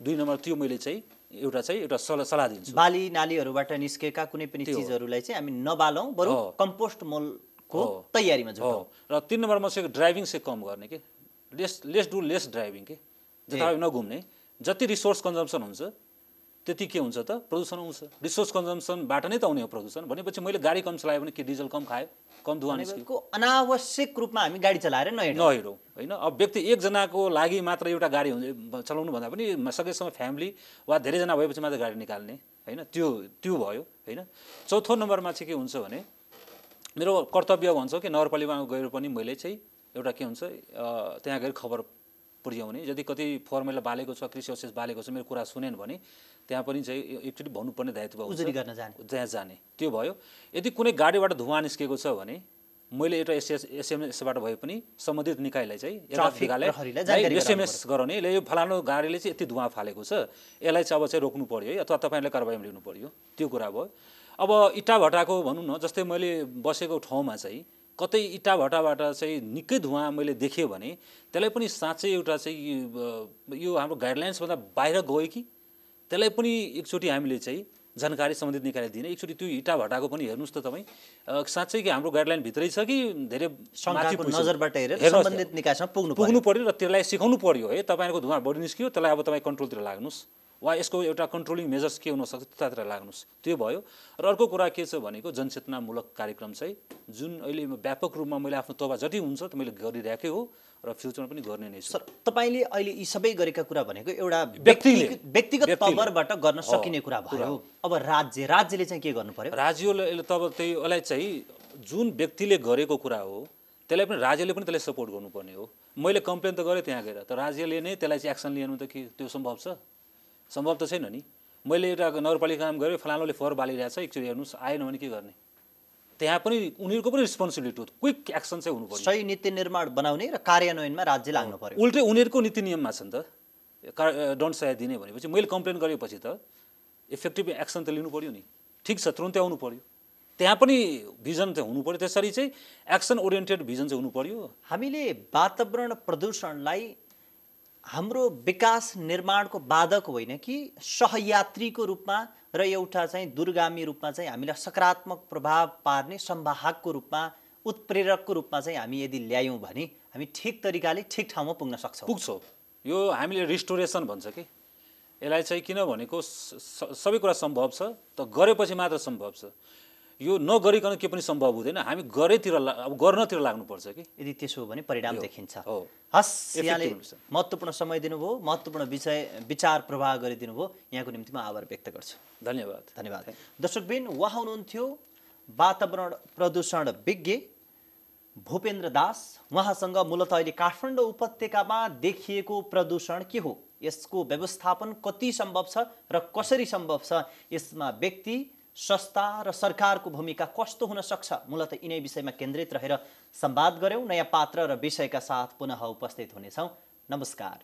2 नम्बर त्यो मैले चाहिँ एउटा सल्लाह दिन्छु। बाली नालीहरूबाट निस्केका कुनै पनि चिजहरूलाई चाहिँ हामी नबालौँ, बरु कम्पोस्ट मलको तयारीमा जुटौँ। र 3 नम्बरमा चाहिँ ड्राइभिङ चाहिँ कम गर्ने के, लेस डु लेस ड्राइभिङ के, जताभावी नघुम्ने। जति रिसोर्स कन्जम्सन हुन्छ त्यति के हुन्छ त प्रदूषण आउँछ। रिसोर्स कन्जम्सनबाट नै त आउने हो प्रदूषण। भनेपछि मैले गाडी कम चलाएँ भने के डिजल कम खाएँ, कम धुवा निस्क्यो। अनावश्यक रूपमा हामी गाडी चलाएर नहिँडौँ होइन। अब व्यक्ति एकजनाको लागि मात्र एउटा गाडी चलाउनु भन्दा पनि सकेसम्म फ्यामिली वा धेरैजना भएपछि मात्र गाडी निकाल्ने होइन, त्यो भयो होइन। चौथो नम्बरमा चाहिँ के हुन्छ भने मेरो कर्तव्य भन्छ कि नगरपालिकामा गएर पनि मैले चाहिँ एउटा के हुन्छ त्यहाँ गएर खबर पुर्याउने। यदि कति फोहोर मैला बालेको छ, कृषि अवशेष बालेको छ, मेरो कुरा सुनेन भने त्यहाँ पनि चाहिँ एकचोटि भन्नुपर्ने दायित्व हुन्छ, उजुरी गर्न त्यहाँ जाने। त्यो भयो। यदि कुनै गाडीबाट धुवा निस्केको छ भने मैले एउटा एसएमएसबाट भए पनि सम्बन्धित निकायलाई चाहिँ एसएमएस गराउने, यो फलानु गाडीले चाहिँ यति धुवा फालेको छ, यसलाई चाहिँ अब चाहिँ रोक्नु पर्यो है, अथवा तपाईँहरूले कारबाहीमा लिनु पर्यो। त्यो कुरा भयो। अब इटाभट्टाको भनौँ न, जस्तै मैले बसेको ठाउँमा चाहिँ कतै इटाभट्टाबाट चाहिँ निकै धुवा मैले देखेँ भने त्यसलाई पनि साँच्चै एउटा चाहिँ यो हाम्रो गाइडलाइन्सभन्दा बाहिर गयो कि त्यसलाई पनि एकचोटि हामीले चाहिँ जानकारी सम्बन्धित निकायले दिने। एकचोटि त्यो इटाभट्टाको पनि हेर्नुहोस् त तपाईँ, साँच्चै कि हाम्रो गाइडलाइन भित्रै छ कि धेरै माथिको नजरबाट हेरेर सम्बन्धित निकायसँग पुग्नु पर्यो र त्यसलाई सिकाउनु पर्यो है। तपाईँहरूको धुवा बढी निस्कियो, त्यसलाई अब तपाईँ कन्ट्रोलतिर लाग्नुहोस् वा यसको एउटा कन्ट्रोलिङ मेजर्स के हुनसक्छ त्यतातिर लाग्नुहोस्। त्यो भयो। र अर्को कुरा के छ भनेको जनचेतनामूलक कार्यक्रम चाहिँ जुन अहिले व्यापक रूपमा मैले आफ्नो तौबा जति हुन्छ त मैले गरिरहेकै हो र फ्युचरमा पनि गर्ने नै छु। सर तपाईँले अहिले यी सबै गरेका कुरा भनेको एउटा व्यक्तिगत तवरबाट गर्न सकिने कुरा भयो। अब राज्यले चाहिँ के गर्नु पर्यो? राज्यले तब त्यसलाई चाहिँ जुन व्यक्तिले गरेको कुरा हो त्यसलाई पनि राज्यले पनि त्यसलाई सपोर्ट गर्नुपर्ने हो। मैले कम्प्लेन त गरेँ त्यहाँ गएर, त राज्यले नै त्यसलाई चाहिँ एक्सन लिनु त के त्यो सम्भव छ? सम्भव त छैन नि। मैले एउटा नगरपालिकामा गएँ, फलानुले फोहोर बालिरहेको छ, एकचोटि हेर्नुहोस्, आएन भने के गर्ने? त्यहाँ पनि उनीहरूको पनि रिस्पोन्सिबिलिटी हो, क्विक एक्सन चाहिँ हुनु पर्यो। सही नीति निर्माण बनाउने र कार्यान्वयनमा राज्य लाग्नु पर्यो। उल्टै उनीहरूको नीति नियममा छ नि त, दण्ड सजाय दिने भनेपछि मैले कम्प्लेन गरेपछि त इफेक्टिभ एक्सन त लिनु पर्यो नि। ठिक छ, तुरुन्तै आउनु पर्यो। त्यहाँ पनि भिजन चाहिँ हुनु पर्यो। त्यसरी चाहिँ एक्सन ओरिएन्टेड भिजन चाहिँ हुनु पर्यो। हामीले वातावरण प्रदूषणलाई हाम्रो विकास निर्माणको बाधक होइन कि सहयात्रीको रूपमा र एउटा चाहिँ दूरगामी रूपमा चाहिँ हामीलाई सकारात्मक प्रभाव पार्ने संवाहकको रूपमा, उत्प्रेरकको रूपमा चाहिँ हामी यदि ल्यायौँ भने हामी ठिक तरिकाले ठिक ठाउँमा पुग्छौँ। यो हामीले रिस्टोरेसन भन्छ कि, यसलाई चाहिँ किन भनेको सबै कुरा सम्भव छ, त गरेपछि मात्र सम्भव छ। यो नगरिकन के पनि सम्भव हुँदैन। हामी गर्नतिर लाग्नुपर्छ कि, यदि त्यसो हो भने परिणाम देखिन्छ। हस्, यहाँले महत्त्वपूर्ण समय दिनुभयो, महत्त्वपूर्ण विचार प्रवाह गरिदिनु भयो, यहाँको निम्ति म आभार व्यक्त गर्छु। धन्यवाद। दर्शकबिन, उहाँ हुनुहुन्थ्यो वातावरण प्रदूषण विज्ञ भूपेन्द्र दास। उहाँसँग मूलतः अहिले काठमाडौँ उपत्यकामा देखिएको प्रदूषण के हो, यसको व्यवस्थापन कति सम्भव छ र कसरी सम्भव छ, यसमा व्यक्ति, संस्था र सरकारको भूमिका कस्तो हुन सक्छ, मूलतः यिनै विषयमा केन्द्रित रहेर संवाद गऱ्यौँ। नयाँ पात्र र विषयका साथ पुनः उपस्थित हुनेछौँ। नमस्कार।